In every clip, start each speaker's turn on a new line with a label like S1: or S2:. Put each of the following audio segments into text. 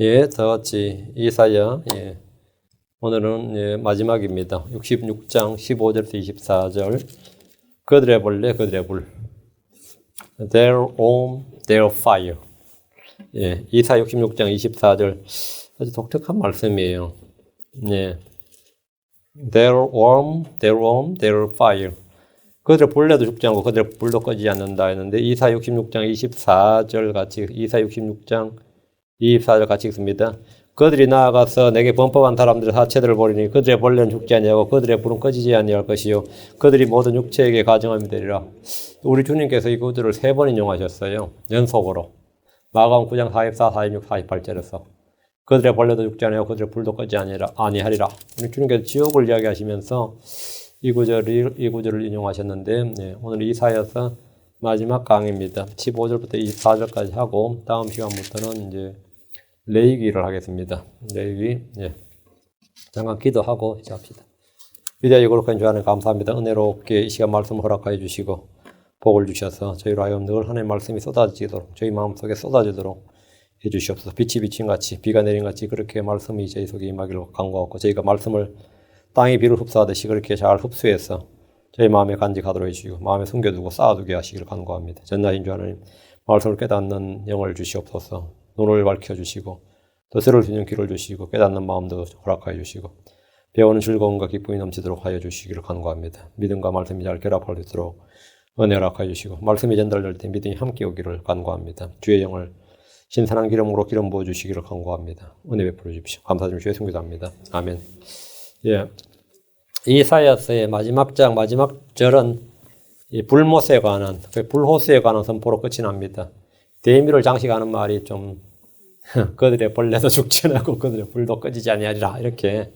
S1: 예, 저같이 이사야, 예. 오늘은 예, 마지막입니다. 66장 15절에서 24절. 그들의 벌레, 그들의 불. Their own, their fire. 예, 이사 66장 24절. 아주 독특한 말씀이에요. 예. Their worm, their own, their fire. 그들의 벌레도 죽지 않고 그들의 불도 꺼지지 않는다 했는데 이사 66장 24절 같이 이사 66장 24절 같이 읽습니다. 그들이 나아가서 내게 범법한 사람들의 사체들을 보리니 그들의 벌레는 죽지 아니하고 그들의 불은 꺼지지 아니할 것이요 그들이 모든 육체에게 가증함이 되리라. 우리 주님께서 이 구절을 3번 인용하셨어요. 연속으로. 마가복음 9장 44, 46, 48절에서 그들의 벌레도 죽지 아니하고 그들의 불도 꺼지지 아니하리라. 우리 주님께서 지옥을 이야기하시면서 이 구절을 인용하셨는데 네, 오늘 이사야서 마지막 강의입니다. 15절부터 24절까지 하고 다음 시간부터는 이제 레위기를 하겠습니다. 레위기 예. 잠깐 기도하고 시작합시다. 위대하게 거룩한 주 하나님 감사합니다. 은혜롭게 이 시간 말씀을 허락하여 주시고 복을 주셔서 저희로 하여금 늘 하나님의 말씀이 쏟아지도록 저희 마음속에 쏟아지도록 해주시옵소서. 빛이 비친 같이 비가 내린 같이 그렇게 말씀이 저희 속에 임하기를 간구하고 저희가 말씀을 땅이 비를 흡수하듯이 그렇게 잘 흡수해서 저희 마음에 간직하도록 해주시고 마음에 숨겨두고 쌓아두게 하시기를 간구합니다. 전나신 주 하나님 말씀을 깨닫는 영을 주시옵소서. 눈을 밝혀주시고 뜻을 듣는 귀를 주시고 깨닫는 마음도 허락하여 주시고 배우는 즐거움과 기쁨이 넘치도록 하여 주시기를 간구합니다. 믿음과 말씀이 잘 결합할 수 있도록 은혜 허락하여 주시고 말씀이 전달될 때 믿음이 함께 오기를 간구합니다. 주의 영을 신선한 기름으로 기름 부어주시기를 간구합니다. 은혜 베풀어 주십시오. 감사드리며 주의 성기도합니다. 아멘. 예, 이사야서의 마지막 장 마지막 절은 이 불못에 관한 불호수에 관한 선포로 끝이 납니다. 대미를 장식하는 말이 좀 그들의 벌레도 죽지 않고 그들의 불도 꺼지지 아니하리라 이렇게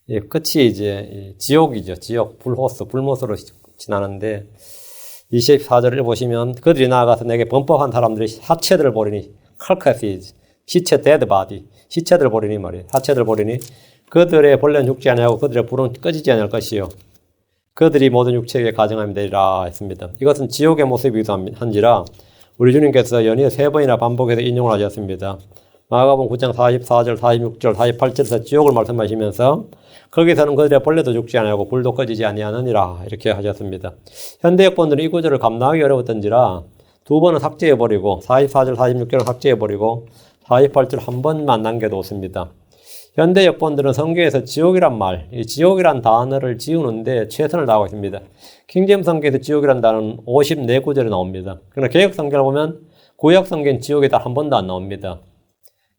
S1: 예, 끝이 이제 지옥이죠. 지옥 불호수 불못으로 지나는데 24절을 보시면 그들이 나아가서 내게 범법한 사람들의 사체들을 보리니 칼카시즈 시체 데드 바디 시체들을 보리니 말이에요. 사체들을 보리니 그들의 벌레는 죽지 아니하고 그들의 불은 꺼지지 아니할 것이요 그들이 모든 육체에게 가증함이 되리라 했습니다. 이것은 지옥의 모습이기도 한지라 우리 주님께서 연이어 3번이나 반복해서 인용을 하셨습니다. 마가복음 9장 44절, 46절, 48절에서 지옥을 말씀하시면서 거기서는 그들의 벌레도 죽지 아니하고 불도 꺼지지 아니하느니라 이렇게 하셨습니다. 현대 역본들은 이 구절을 감당하기 어려웠던지라 2번은 삭제해버리고 44절, 46절은 삭제해버리고 48절 한 번만 남겨놓습니다. 현대 역본들은 성경에서 지옥이란 말, 이 지옥이란 단어를 지우는데 최선을 다하고 있습니다. 킹제임스 성경에서 지옥이란 단어는 54구절에 나옵니다. 그러나 개역 성경을 보면 구약 성경은 지옥이 단 한 번도 안 나옵니다.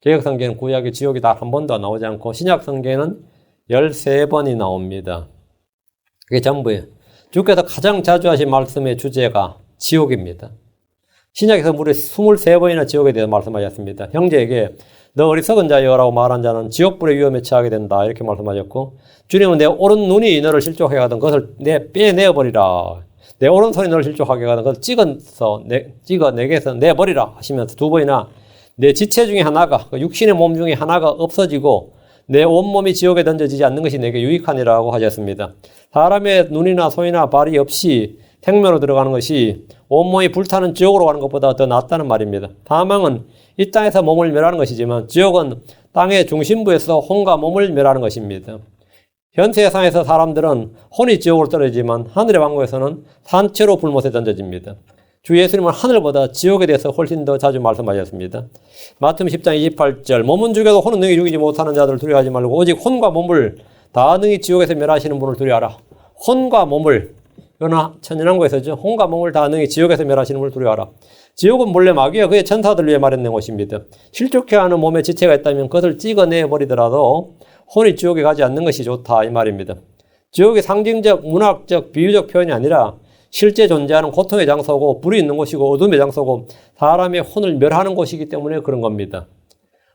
S1: 개역 성경은 구약의 지옥이 단 한 번도 나오지 않고 신약 성경은 13번이 나옵니다. 그게 전부예요. 주께서 가장 자주 하신 말씀의 주제가 지옥입니다. 신약에서 무려 23번이나 지옥에 대해서 말씀하셨습니다. 형제에게 너 어리석은 자여라고 말한 자는 지옥불의 위험에 처하게 된다 이렇게 말씀하셨고 주님은 내 오른 눈이 너를 실족하게 하거든 그것을 빼내버리라. 내 오른손이 너를 실족하게 하거든 그것을 찍어 내게서 내버리라 하시면서 2번이나 내 지체 중에 하나가 육신의 몸 중에 하나가 없어지고 내 온몸이 지옥에 던져지지 않는 것이 내게 유익하니라고 하셨습니다. 사람의 눈이나 손이나 발이 없이 생명으로 들어가는 것이 온몸이 불타는 지옥으로 가는 것보다 더 낫다는 말입니다. 사망은 이 땅에서 몸을 멸하는 것이지만 지옥은 땅의 중심부에서 혼과 몸을 멸하는 것입니다. 현 세상에서 사람들은 혼이 지옥으로 떨어지지만 하늘의 왕국에서는 산채로 불못에 던져집니다. 주 예수님은 하늘보다 지옥에 대해서 훨씬 더 자주 말씀하셨습니다. 마태복음 10장 28절 몸은 죽여도 혼은 능히 죽이지 못하는 자들을 두려워하지 말고 오직 혼과 몸을 다 능히 지옥에서 멸하시는 분을 두려워하라. 혼과 몸을 이거는 천연왕국에서죠. 혼과 몸을 다 능히 지옥에서 멸하시는 분을 두려워하라. 지옥은 본래 마귀와 그의 천사들을 위해 마련된 곳입니다. 실족해 하는 몸에 지체가 있다면 그것을 찍어내버리더라도 혼이 지옥에 가지 않는 것이 좋다 이 말입니다. 지옥이 상징적, 문학적, 비유적 표현이 아니라 실제 존재하는 고통의 장소고 불이 있는 곳이고 어둠의 장소고 사람의 혼을 멸하는 곳이기 때문에 그런 겁니다.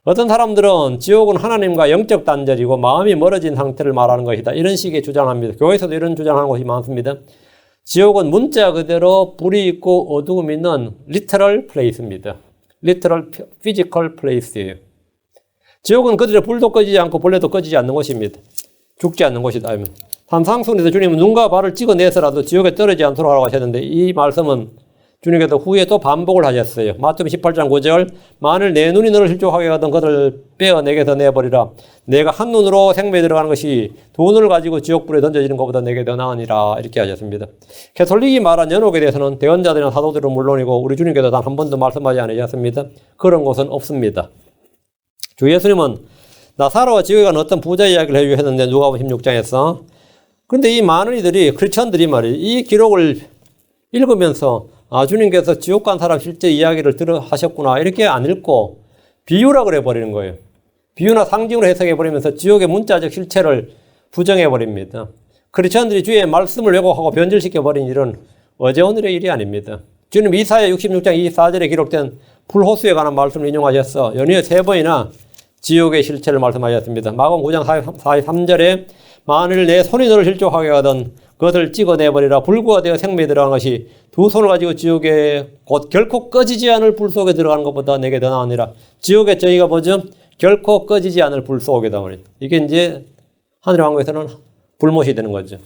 S1: 어떤 사람들은 지옥은 하나님과 영적 단절이고 마음이 멀어진 상태를 말하는 것이다 이런 식의 주장합니다. 교회에서도 이런 주장하는 곳이 많습니다. 지옥은 문자 그대로 불이 있고 어두움이 있는 literal place입니다. literal physical place예요. 지옥은 그들의 불도 꺼지지 않고 벌레도 꺼지지 않는 곳입니다. 죽지 않는 곳이다 하면 산상순에서 주님은 눈과 발을 찍어내서라도 지옥에 떨어지지 않도록 하라고 하셨는데 이 말씀은 주님께서 후에 또 반복을 하셨어요. 마태복음 18장 9절 만일 내 눈이 너를 실족하게 하거든 그들을 빼어 내게서 내버리라. 내가 한눈으로 생명에 들어가는 것이 돈을 가지고 지옥불에 던져지는 것보다 내게 더 나으니라. 이렇게 하셨습니다. 캐톨릭이 말한 연옥에 대해서는 대언자들이나 사도들은 물론이고 우리 주님께서 단 한 번도 말씀하지 않으셨습니다. 그런 것은 없습니다. 주 예수님은 나사로와 지옥에 간 어떤 부자 이야기를 해주셨는데 누가복음 16장에서 그런데 이 많은 이들이 크리스천들이 말이에요. 이 기록을 읽으면서 주님께서 지옥 간 사람 실제 이야기를 하셨구나 이렇게 안 읽고 비유라 그래 버리는 거예요. 비유나 상징으로 해석해 버리면서 지옥의 문자적 실체를 부정해 버립니다. 크리스천들이 주의 말씀을 왜곡하고 변질시켜 버린 일은 어제 오늘의 일이 아닙니다. 주님 이사야 66장 24절에 기록된 불호수에 관한 말씀을 인용하셔서 연이어 3번이나 지옥의 실체를 말씀하셨습니다. 마가복음 9장 43절에 만일 내 손이 너를 실족하게 하거든 그것을 찍어내버리라. 불구가 되어 생명에 들어가는 것이 두 손을 가지고 지옥에 곧 결코 꺼지지 않을 불 속에 들어가는 것보다 내게 더 나으니라. 지옥의 저희가 뭐죠? 결코 꺼지지 않을 불 속에다 말이에요. 이게 이제 하늘의 왕국에서는 불못이 되는 거죠.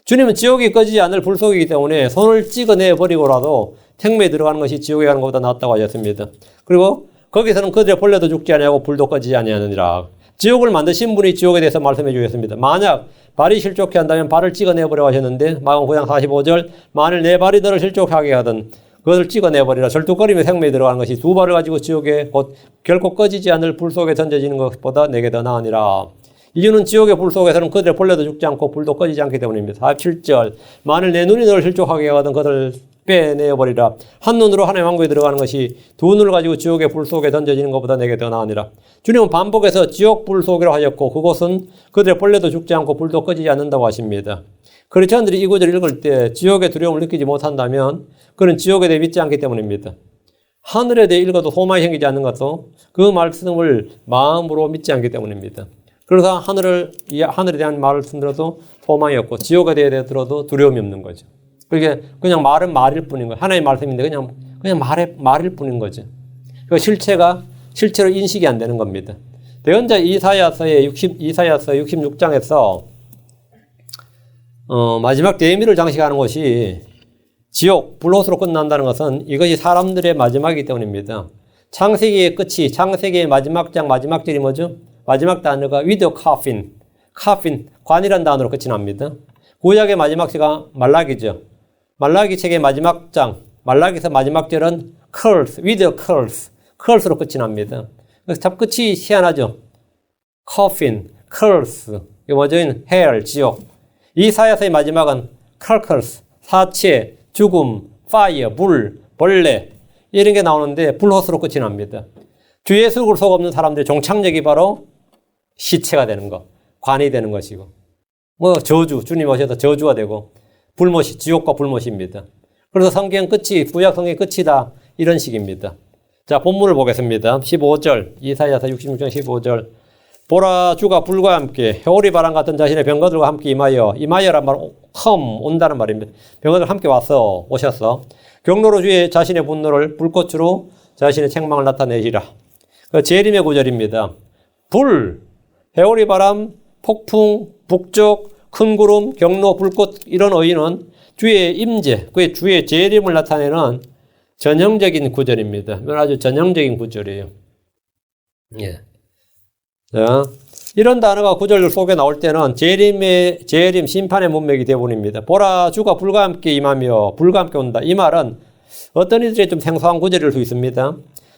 S1: 주님은 지옥이 꺼지지 않을 불 속이기 때문에 손을 찍어내버리고라도 생명에 들어가는 것이 지옥에 가는 것보다 낫다고 하셨습니다. 그리고 거기서는 그들의 벌레도 죽지 아니하고 불도 꺼지지 아니하느니라. 지옥을 만드신 분이 지옥에 대해서 말씀해 주셨습니다. 만약 발이 실족해 한다면 발을 찍어내버려 하셨는데 마가복음 9장 45절 만일 내 발이 너를 실족하게 하든 그것을 찍어내버리라. 절뚝거리며 생명에 들어가는 것이 두 발을 가지고 지옥에 곧 결코 꺼지지 않을 불 속에 던져지는 것보다 내게 더 나으니라. 이유는 지옥의 불 속에서는 그들의 벌레도 죽지 않고 불도 꺼지지 않기 때문입니다. 47절 만일 내 눈이 너를 실족하게 하든 그것을 빼내버리라. 한눈으로 하나님의 왕국에 들어가는 것이 두 눈을 가지고 지옥의 불 속에 던져지는 것보다 내게 더 나으니라. 주님은 반복해서 지옥 불 속이라고 하셨고 그곳은 그들의 벌레도 죽지 않고 불도 꺼지지 않는다고 하십니다. 크리스천들이 이 구절을 읽을 때 지옥의 두려움을 느끼지 못한다면 그는 지옥에 대해 믿지 않기 때문입니다. 하늘에 대해 읽어도 소망이 생기지 않는 것도 그 말씀을 마음으로 믿지 않기 때문입니다. 그래서 하늘에 대한 말을 들어도 소망이 없고 지옥에 대해 들어도 두려움이 없는 거죠. 그게 그냥 말은 말일 뿐인 거예요. 하나의 말씀인데 그냥 말일 뿐인 거죠. 그 실체로 인식이 안 되는 겁니다. 대언자 이사야서 66장에서 마지막 대미를 장식하는 것이 지옥, 불호수로 끝난다는 것은 이것이 사람들의 마지막이기 때문입니다. 창세기의 끝이, 창세기의 마지막 장, 마지막 절이 뭐죠? 마지막 단어가 with coffin, 관이라는 단어로 끝이 납니다. 구약의 마지막 시가 말라기죠. 말라기 책의 마지막 장, 말라기에서 마지막 절은 curse, with curse로 끝이 납니다. 그래서 참 끝이 희한하죠. coffin, curse, 이거 뭐죠? hell, 지옥. 이사야서의 마지막은 carcass, 사체, 죽음, fire, 불, 벌레 이런 게 나오는데 불호수로 끝이 납니다. 주 예수를 속 없는 사람들의 종착역이 바로 시체가 되는 것, 관이 되는 것이고 저주, 주님 오셔서 저주가 되고 불못이, 지옥과 불못입니다. 그래서 성경 끝이, 구약 성경의 끝이다 이런 식입니다. 자, 본문을 보겠습니다. 15절, 이사야서 66장 15절. 보라, 주가 불과 함께 회오리 바람 같은 자신의 병거들과 함께 임하여란 말, 온다는 말입니다. 병거들 함께 오셔서 경로로 주의 자신의 분노를 불꽃으로 자신의 책망을 나타내시라. 재림의 구절입니다. 불, 회오리 바람, 폭풍, 북쪽, 큰 구름, 경로, 불꽃 이런 어휘는 주의 임재, 그의 주의 재림을 나타내는 전형적인 구절입니다. 아주 전형적인 구절이에요. 예. 자, 이런 단어가 구절 속에 나올 때는 재림, 심판의 문맥이 대부분입니다. 보라, 주가 불과 함께 임하며 불과 함께 온다. 이 말은 어떤 이들이 좀 생소한 구절일 수 있습니다.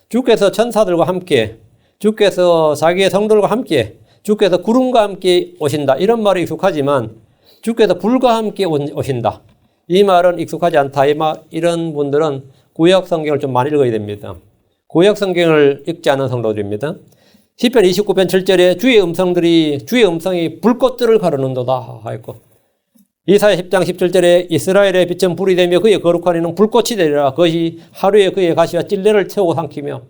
S1: 주께서 천사들과 함께, 주께서 자기의 성도들과 함께, 주께서 구름과 함께 오신다. 이런 말이 익숙하지만 주께서 불과 함께 오신다. 이 말은 익숙하지 않다. 이런 분들은 구약 성경을 좀 많이 읽어야 됩니다. 구약 성경을 읽지 않은 성도들입니다. 시편 29편 7절에 주의 음성이 불꽃들을 가르는도다 하였고 이사야 10장 17절에 이스라엘의 빛은 불이 되며 그의 거룩한 이는 불꽃이 되리라. 그것이 하루에 그의 가시와 찔레를 태우고 삼키며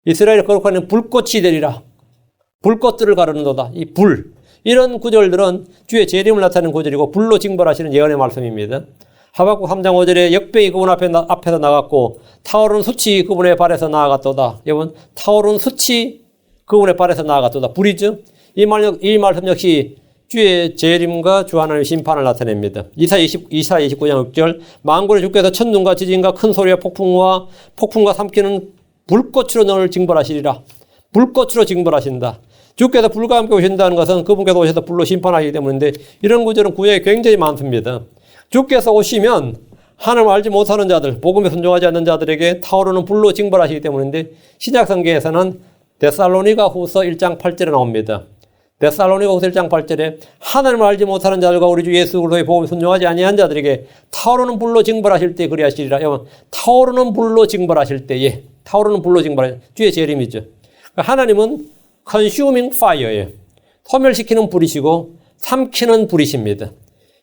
S1: 이스라엘의 거룩한 이는 불꽃이 되리라. 불꽃들을 가르는도다. 이 불. 이런 구절들은 주의 재림을 나타내는 구절이고 불로 징벌하시는 예언의 말씀입니다. 하박국 3장 5절에 역병이 그분 앞에서 나갔고 타오르는 숯이 그분의 발에서 나아갔도다. 여러분, 타오르는 숯이 그분의 발에서 나아갔도다. 불이죠. 이 말씀 역시 주의 재림과 주 하나님의 심판을 나타냅니다. 이사 29장 6절 만군의 주께서 천둥과 지진과 큰 소리와 폭풍과 삼키는 불꽃으로 너를 징벌하시리라. 불꽃으로 징벌하신다. 주께서 불과 함께 오신다는 것은 그분께서 오셔서 불로 심판하시기 때문인데 이런 구절은 구약에 굉장히 많습니다. 주께서 오시면 하나님을 알지 못하는 자들, 복음에 순종하지 않는 자들에게 타오르는 불로 징벌하시기 때문인데 신약성경에서는 데살로니가 후서 1장 8절에 나옵니다. 데살로니가 후서 1장 8절에 하나님을 알지 못하는 자들과 우리 주 예수 그리스도의 복음에 순종하지 아니한 자들에게 타오르는 불로 징벌하실 때 그리하시리라. 여러분, 타오르는 불로 징벌하실 때에 타오르는 불로 징벌하실 때 주의 재림이죠. 하나님은 consuming fire예요. 소멸시키는 불이시고 삼키는 불이십니다.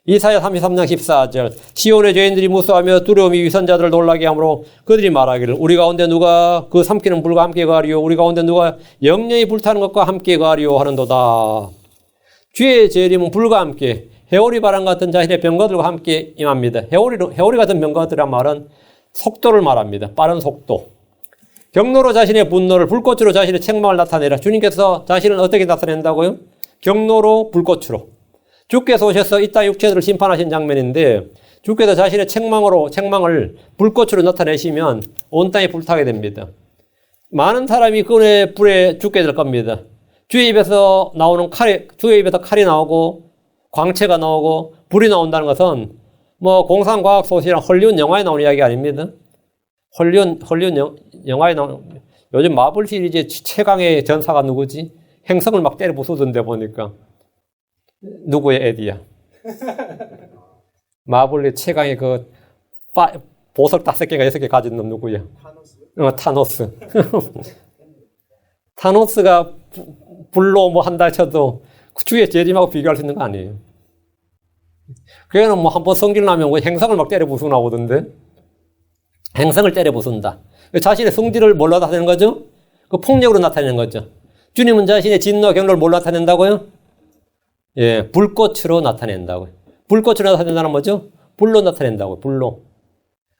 S1: 이사야 33장 14절 시온의 죄인들이 무수하며 두려움이 위선자들을 놀라게 하므로 그들이 말하기를 우리 가운데 누가 그 삼키는 불과 함께 가리요 우리 가운데 누가 영영이 불타는 것과 함께 가리요 하는도다. 주의 재림은 불과 함께 해오리 바람 같은 자신의 병거들과 함께 임합니다. 해오리 같은 병거들이란 말은 속도를 말합니다. 빠른 속도. 경로로 자신의 분노를 불꽃으로 자신의 책망을 나타내라. 주님께서 자신을 어떻게 나타낸다고요? 경로로 불꽃으로. 주께서 오셔서 이 땅 육체들을 심판하신 장면인데 주께서 자신의 책망을 불꽃으로 나타내시면 온 땅이 불타게 됩니다. 많은 사람이 그의 불에 죽게 될 겁니다. 주의 입에서 칼이 나오고 광채가 나오고 불이 나온다는 것은 뭐 공상과학 소설이랑 헐리우드 영화에 나오는 이야기 아닙니다. 헐리우드 영화에 나오는 요즘 마블 시리즈의 최강의 전사가 누구지? 행성을 막 때려 부수던데 보니까 누구의 에디야? 마블의 최강의 그 보석 5개가 6개 가진 놈 누구야? 타노스. 타노스가 불로 뭐 한다 쳐도 주의 재림하고 비교할 수 있는 거 아니에요. 그애는 뭐 한번 성질 나면 뭐 행성을 막 때려 부수나 보던데. 행성을 때려 부순다. 자신의 성질을 뭘로 나타내는 거죠? 그 폭력으로 나타내는 거죠. 주님은 자신의 진노와 경로를 뭘로 나타낸다고요? 예, 불꽃으로 나타낸다고요. 불꽃으로 나타낸다는 뭐죠? 불로 나타낸다고요. 불로.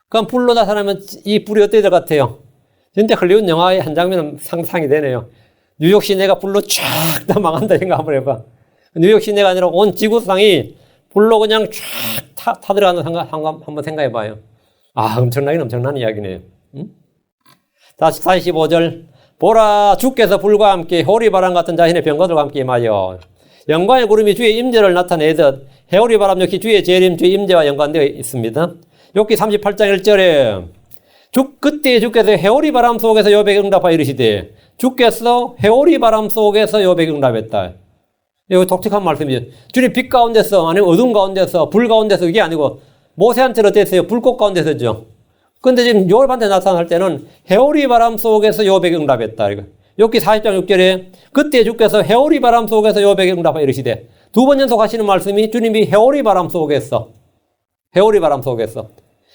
S1: 그럼 불로 나타나면 이 불이 어떻게 될 것 같아요? 진짜 헐리우드 영화의 한 장면은 상상이 되네요. 뉴욕 시내가 불로 쫙 다 망한다 생각 한번 해봐. 뉴욕 시내가 아니라 온 지구상이 불로 그냥 쫙 타들어가는 한번 생각해봐요. 아, 엄청난 이야기네요. 응? 다시 15절. 보라, 주께서 불과 함께 호리바람 같은 자신의 병거들과 함께 임하여 영광의 구름이 주의 임재를 나타내듯 해오리바람 역시 주의 재림, 주의 임재와 연관되어 있습니다. 욥기 38장 1절에 그때 주께서 해오리바람 속에서 욥에게 응답하여 이르시되 주께서 해오리바람 속에서 욥에게 응답했다. 이거 독특한 말씀이죠. 주님 빛 가운데서 아니면 어둠 가운데서 불 가운데서 이게 아니고 모세한테는 어땠어요? 불꽃 가운데서죠. 근데 지금 욥한테 나타날 때는 해오리 바람 속에서 욥에게 응답했다. 욥기 40장 6절에 그때 주께서 해오리 바람 속에서 욥에게 응답하여 이르시되 두 번 연속하시는 말씀이 주님이 해오리 바람 속에서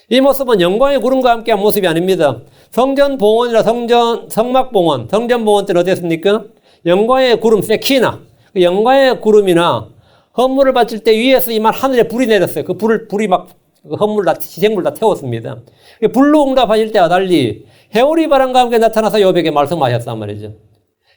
S1: 이 모습은 영광의 구름과 함께한 모습이 아닙니다. 성전 봉헌이라 성막 봉헌, 성전 봉헌 때는 어땠습니까? 영광의 구름, 세키나, 영광의 구름이나 헌물을 바칠 때 위에서 이만 하늘에 불이 내렸어요. 그 불이 막 희생물 다 태웠습니다. 불로 응답하실 때와 달리 해오리 바람과 함께 나타나서 욥에게 말씀하셨단 말이죠.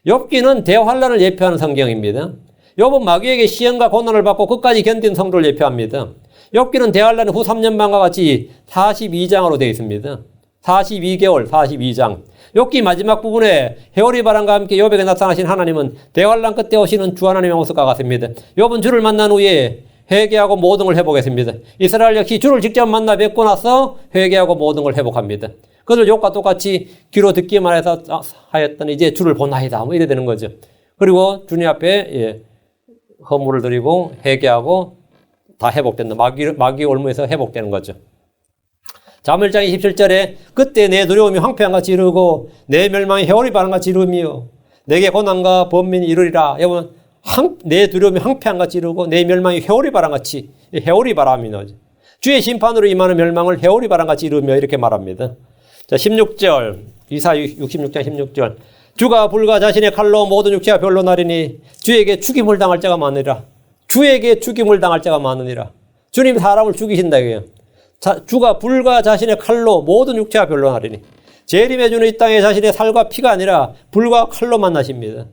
S1: 욥기는 대환란을 예표하는 성경입니다. 욥은 마귀에게 시험과 고난을 받고 끝까지 견딘 성도를 예표합니다. 욥기는 대환란의 후 3년 반과 같이 42장으로 되어 있습니다. 42개월, 42장. 욥기 마지막 부분에 해오리 바람과 함께 욥에게 나타나신 하나님은 대환란 끝에 오시는 주 하나님의 모습과 같습니다. 욥은 주를 만난 후에 회개하고 모든 걸 회복했습니다. 이스라엘 역시 주를 직접 만나 뵙고 나서 회개하고 모든 걸 회복합니다. 그들 욥과 똑같이 귀로 듣기만 해서 하였더니 이제 주를 보나이다. 뭐 이래 되는 거죠. 그리고 주님 앞에 헌물을 드리고 회개하고 다 회복된다. 마귀 올무에서 회복되는 거죠. 자문장 27절에 그때 내 두려움이 황폐한같이 이르고 내 멸망이 해오리 바람같이 이르며 내게 고난과 번민이 이르리라. 여러분 내 두려움이 황폐한같이 이르고 내 멸망이 해오리 바람같이 해오리 바람이 나오죠. 주의 심판으로 임하는 멸망을 해오리 바람같이 이르며 이렇게 말합니다. 자 16절 이사 66장 16절 주가 불과 자신의 칼로 모든 육체가 별로 나리니 주에게 죽임을 당할 자가 많으리라. 주에게 죽임을 당할 자가 많으니라. 주님 사람을 죽이신다 이거예요. 주가 불과 자신의 칼로 모든 육체가 별로 나리니 재림해 주는 이 땅에 자신의 살과 피가 아니라 불과 칼로 만나십니다.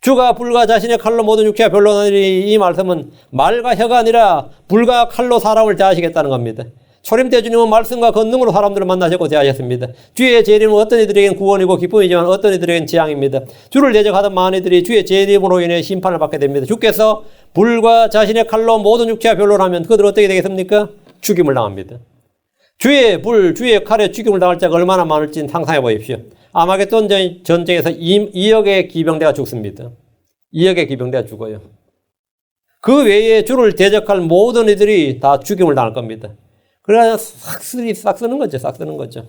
S1: 주가 불과 자신의 칼로 모든 육체가 변론하니 이 말씀은 말과 혀가 아니라 불과 칼로 사람을 대하시겠다는 겁니다. 초림 때 주님은 말씀과 권능으로 사람들을 만나셨고 대하셨습니다. 주의 재림은 어떤 이들에게는 구원이고 기쁨이지만 어떤 이들에게는 재앙입니다. 주를 대적하던 많은 이들이 주의 재림으로 인해 심판을 받게 됩니다. 주께서 불과 자신의 칼로 모든 육체가 변론하면 그들 어떻게 되겠습니까? 죽임을 당합니다. 주의 불, 주의 칼에 죽임을 당할 자가 얼마나 많을지는 상상해 보십시오. 아마겟돈 전쟁에서 2억의 기병대가 죽습니다. 2억의 기병대가 죽어요. 그 외에 주를 대적할 모든 이들이 다 죽임을 당할 겁니다. 그래서 싹 쓰는 거죠.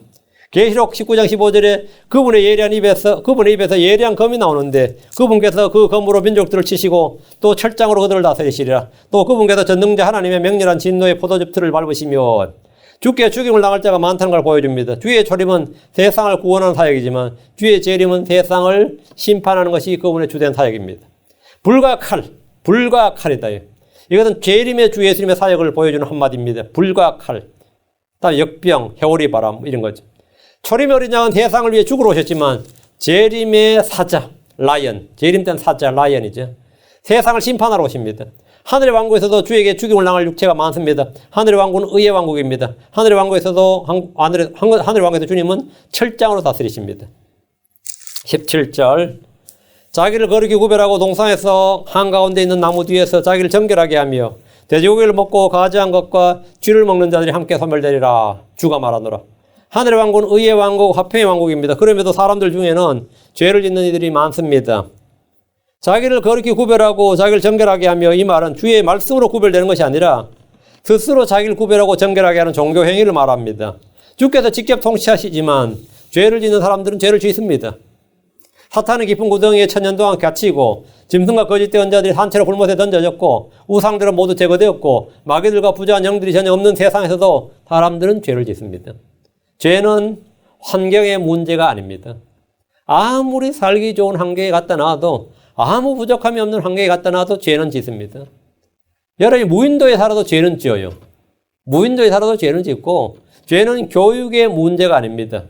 S1: 계시록 19장 15절에 그분의 입에서 예리한 검이 나오는데 그분께서 그 검으로 민족들을 치시고 또 철장으로 그들을 다스리시리라. 또 그분께서 전능자 하나님의 맹렬한 진노의 포도즙틀을 밟으시며 주께 죽임을 당할 자가 많다는 걸 보여줍니다. 주의 초림은 세상을 구원하는 사역이지만 주의 재림은 세상을 심판하는 것이 그분의 주된 사역입니다. 불과 칼이다. 이것은 재림의 주 예수님의 사역을 보여주는 한마디입니다. 불과 칼. 다음 역병, 해오리 바람 이런 거죠. 초림의 어린 양은 세상을 위해 죽으러 오셨지만 재림의 사자, 라이언. 재림 때는 사자, 라이언이죠. 세상을 심판하러 오십니다. 하늘의 왕국에서도 주에게 죽임을 당할 육체가 많습니다. 하늘의 왕국은 의의 왕국입니다. 하늘의 왕국에서도 하늘의 왕국에서 주님은 철장으로 다스리십니다. 17절 자기를 거룩히 구별하고 동산에서 한가운데 있는 나무 뒤에서 자기를 정결하게 하며 돼지고기를 먹고 가지한 것과 쥐를 먹는 자들이 함께 소멸되리라. 주가 말하노라. 하늘의 왕국은 의의 왕국, 화평의 왕국입니다. 그럼에도 사람들 중에는 죄를 짓는 이들이 많습니다. 자기를 거룩히 구별하고 자기를 정결하게 하며 이 말은 주의 말씀으로 구별되는 것이 아니라 스스로 자기를 구별하고 정결하게 하는 종교 행위를 말합니다. 주께서 직접 통치하시지만 죄를 짓는 사람들은 죄를 짓습니다. 사탄은 깊은 구덩이에 천년 동안 갇히고 짐승과 거짓된 언자들이 산채로 불못에 던져졌고 우상들은 모두 제거되었고 마귀들과 부자한 영들이 전혀 없는 세상에서도 사람들은 죄를 짓습니다. 죄는 환경의 문제가 아닙니다. 아무리 살기 좋은 환경에 갖다 놔도 아무 부족함이 없는 환경에 갖다 놔도 죄는 짓습니다. 여러분이 무인도에 살아도 죄는 지어요. 무인도에 살아도 죄는 짓고 죄는 교육의 문제가 아닙니다.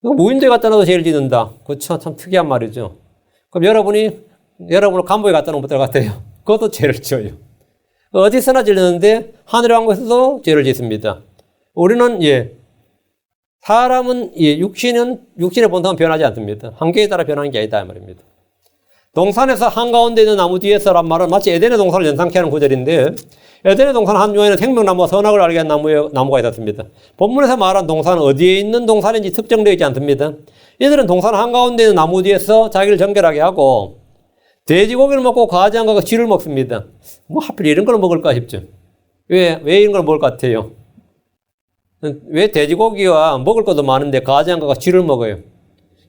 S1: 무인도에 갖다 놔도 죄를 짓는다. 그거 참 특이한 말이죠. 그럼 여러분을 감옥에 갖다 놓으면 어떨 것 같아요? 그것도 죄를 지어요. 어디서나 짓는데 하늘의 왕국에서도 죄를 짓습니다. 우리는 사람은 육신의 본성은 변하지 않습니다. 환경에 따라 변하는 게 아니다 이 말입니다. 동산에서 한가운데 있는 나무 뒤에서란 말은 마치 에덴의 동산을 연상케 하는 구절인데 에덴의 동산 한중에는 생명나무와 선악을 알게 한 나무가 있었습니다. 본문에서 말한 동산은 어디에 있는 동산인지 특정되어 있지 않습니다. 이들은 동산 한가운데 있는 나무 뒤에서 자기를 정결하게 하고 돼지고기를 먹고 과지한 것과 쥐를 먹습니다. 하필 이런 걸 먹을까 싶죠. 왜 이런 걸 먹을 것 같아요? 왜 돼지고기와 먹을 것도 많은데 과지한 것과 쥐를 먹어요?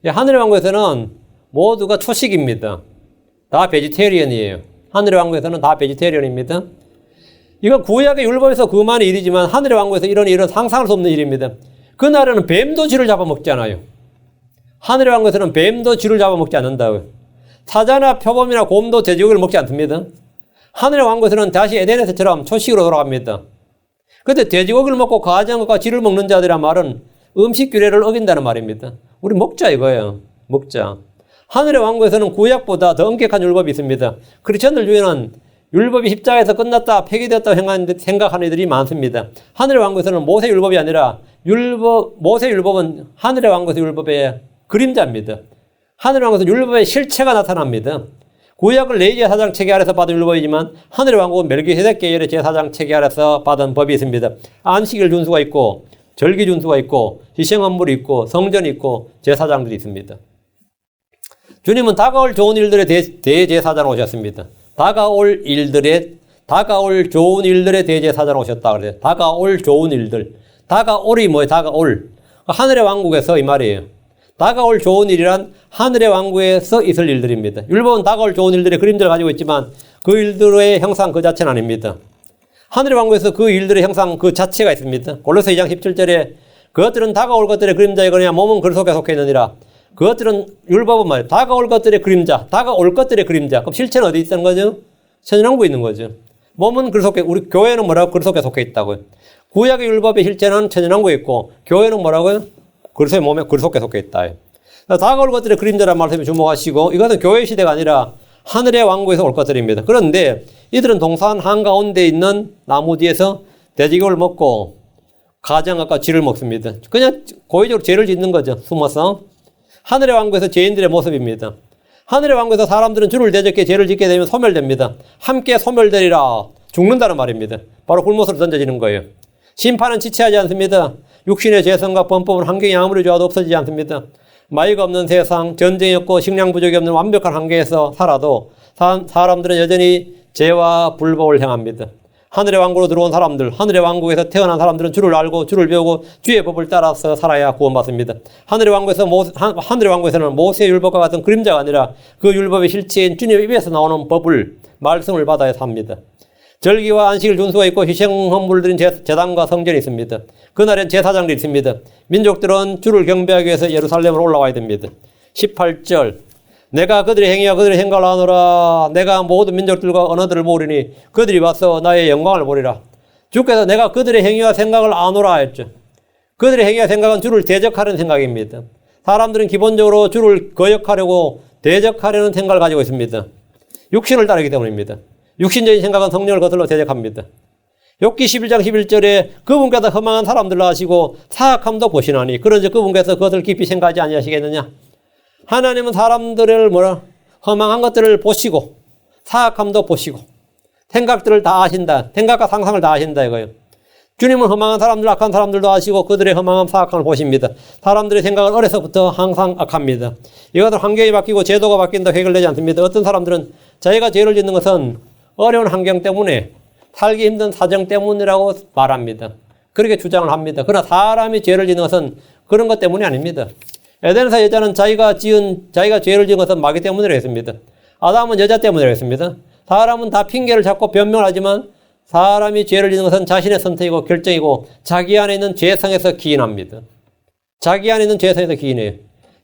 S1: 하늘의 왕국에서는 모두가 초식입니다. 다 베지테리언이에요. 하늘의 왕국에서는 다 베지테리언입니다. 이건 구약의 율법에서 그만의 일이지만 하늘의 왕국에서 이런 상상할 수 없는 일입니다. 그날에는 뱀도 쥐를 잡아먹잖아요. 하늘의 왕국에서는 뱀도 쥐를 잡아먹지 않는다고요. 사자나 표범이나 곰도 돼지고기를 먹지 않습니다. 하늘의 왕국에서는 다시 에덴에서처럼 초식으로 돌아갑니다. 그런데 돼지고기를 먹고 과지한 것과 쥐를 먹는 자들이란 말은 음식 규례를 어긴다는 말입니다. 우리 먹자 이거예요. 먹자. 하늘의 왕국에서는 구약보다 더 엄격한 율법이 있습니다. 크리스천들 중에는 율법이 십자가에서 끝났다, 폐기되었다고 생각하는 이들이 많습니다. 하늘의 왕국에서는 모세 율법이 아니라 모세 율법은 하늘의 왕국에서 율법의 그림자입니다. 하늘의 왕국에서 율법의 실체가 나타납니다. 구약을 레위 제사장 체계 아래서 받은 율법이지만 하늘의 왕국은 멜기세덱 계열의 제사장 체계 아래서 받은 법이 있습니다. 안식일 준수가 있고 절기 준수가 있고 희생헌물이 있고 성전이 있고 제사장들이 있습니다. 주님은 다가올 좋은 일들의 대제사장으로 오셨습니다. 다가올 좋은 일들의 대제사장으로 오셨다 그래요. 다가올 좋은 일들. 다가올이 뭐예요? 다가올. 하늘의 왕국에서 이 말이에요. 다가올 좋은 일이란 하늘의 왕국에서 있을 일들입니다. 율법은 다가올 좋은 일들의 그림자를 가지고 있지만 그 일들의 형상 그 자체는 아닙니다. 하늘의 왕국에서 그 일들의 형상 그 자체가 있습니다. 골로새 2장 17절에 그것들은 다가올 것들의 그림자이거니와 몸은 그 속에 속해 있느니라. 그것들은 율법은 말이에요. 다가올 것들의 그림자, 다가올 것들의 그림자. 그럼 실체는 어디 있다는 거죠? 천연왕국에 있는 거죠. 몸은 그 속에, 우리 교회는 뭐라고? 그 속에 속해 있다고요. 구약의 율법의 실체는 천연왕국에 있고 교회는 뭐라고요? 그리스도의 몸에 그 속에 속해 있다. 다가올 것들의 그림자란 말씀에 주목하시고 이것은 교회 시대가 아니라 하늘의 왕국에서 올 것들입니다. 그런데 이들은 동산 한가운데 있는 나무 뒤에서 돼지고기를 먹고 가장각과 쥐를 먹습니다. 그냥 고의적으로 죄를 짓는 거죠. 숨어서. 하늘의 왕국에서 죄인들의 모습입니다. 하늘의 왕국에서 사람들은 주를 대적해 죄를 짓게 되면 소멸됩니다. 함께 소멸되리라. 죽는다는 말입니다. 바로 굴못으로 던져지는 거예요. 심판은 지체하지 않습니다. 육신의 죄성과 범법은 환경이 아무리 좋아도 없어지지 않습니다. 마이가 없는 세상, 전쟁이 없고 식량 부족이 없는 완벽한 환경에서 살아도 사람들은 여전히 죄와 불법을 행합니다. 하늘의 왕국으로 들어온 사람들, 하늘의 왕국에서 태어난 사람들은 주를 알고 주를 배우고 주의 법을 따라서 살아야 구원받습니다. 하늘의 왕국에서는 모세의 율법과 같은 그림자가 아니라 그 율법의 실체인 주님의 입에서 나오는 법을, 말씀을 받아야 삽니다. 절기와 안식일 준수가 있고 희생 헌물을 드린 제단과 성전이 있습니다. 그날엔 제사장들이 있습니다. 민족들은 주를 경배하기 위해서 예루살렘으로 올라와야 됩니다. 18절 내가 그들의 행위와 그들의 생각을 아노라. 내가 모든 민족들과 언어들을 모으리니 그들이 와서 나의 영광을 보리라. 주께서 내가 그들의 행위와 생각을 아노라 했죠. 그들의 행위와 생각은 주를 대적하려는 생각입니다. 사람들은 기본적으로 주를 거역하려고 대적하려는 생각을 가지고 있습니다. 육신을 따르기 때문입니다. 육신적인 생각은 성령을 거슬러 대적합니다. 욥기 11장 11절에 그분께서 허망한 사람들로 하시고 사악함도 보시나니 그런즉 그분께서 그것을 깊이 생각하지 아니하시겠느냐. 하나님은 사람들을 허망한 것들을 보시고 사악함도 보시고 생각들을 다 아신다. 생각과 상상을 다 아신다 이거예요. 주님은 허망한 사람들, 악한 사람들도 아시고 그들의 허망함, 사악함을 보십니다. 사람들의 생각은 어려서부터 항상 악합니다. 이것은 환경이 바뀌고 제도가 바뀐다고 해결되지 않습니다. 어떤 사람들은 자기가 죄를 짓는 것은 어려운 환경 때문에 살기 힘든 사정 때문이라고 말합니다. 그렇게 주장을 합니다. 그러나 사람이 죄를 짓는 것은 그런 것 때문이 아닙니다. 에덴에서 여자는 자기가 죄를 지은 것은 마귀 때문이라고 했습니다. 아담은 여자 때문이라고 했습니다. 사람은 다 핑계를 잡고 변명을 하지만 사람이 죄를 짓는 것은 자신의 선택이고 결정이고 자기 안에 있는 죄성에서 기인합니다. 자기 안에 있는 죄성에서 기인해요.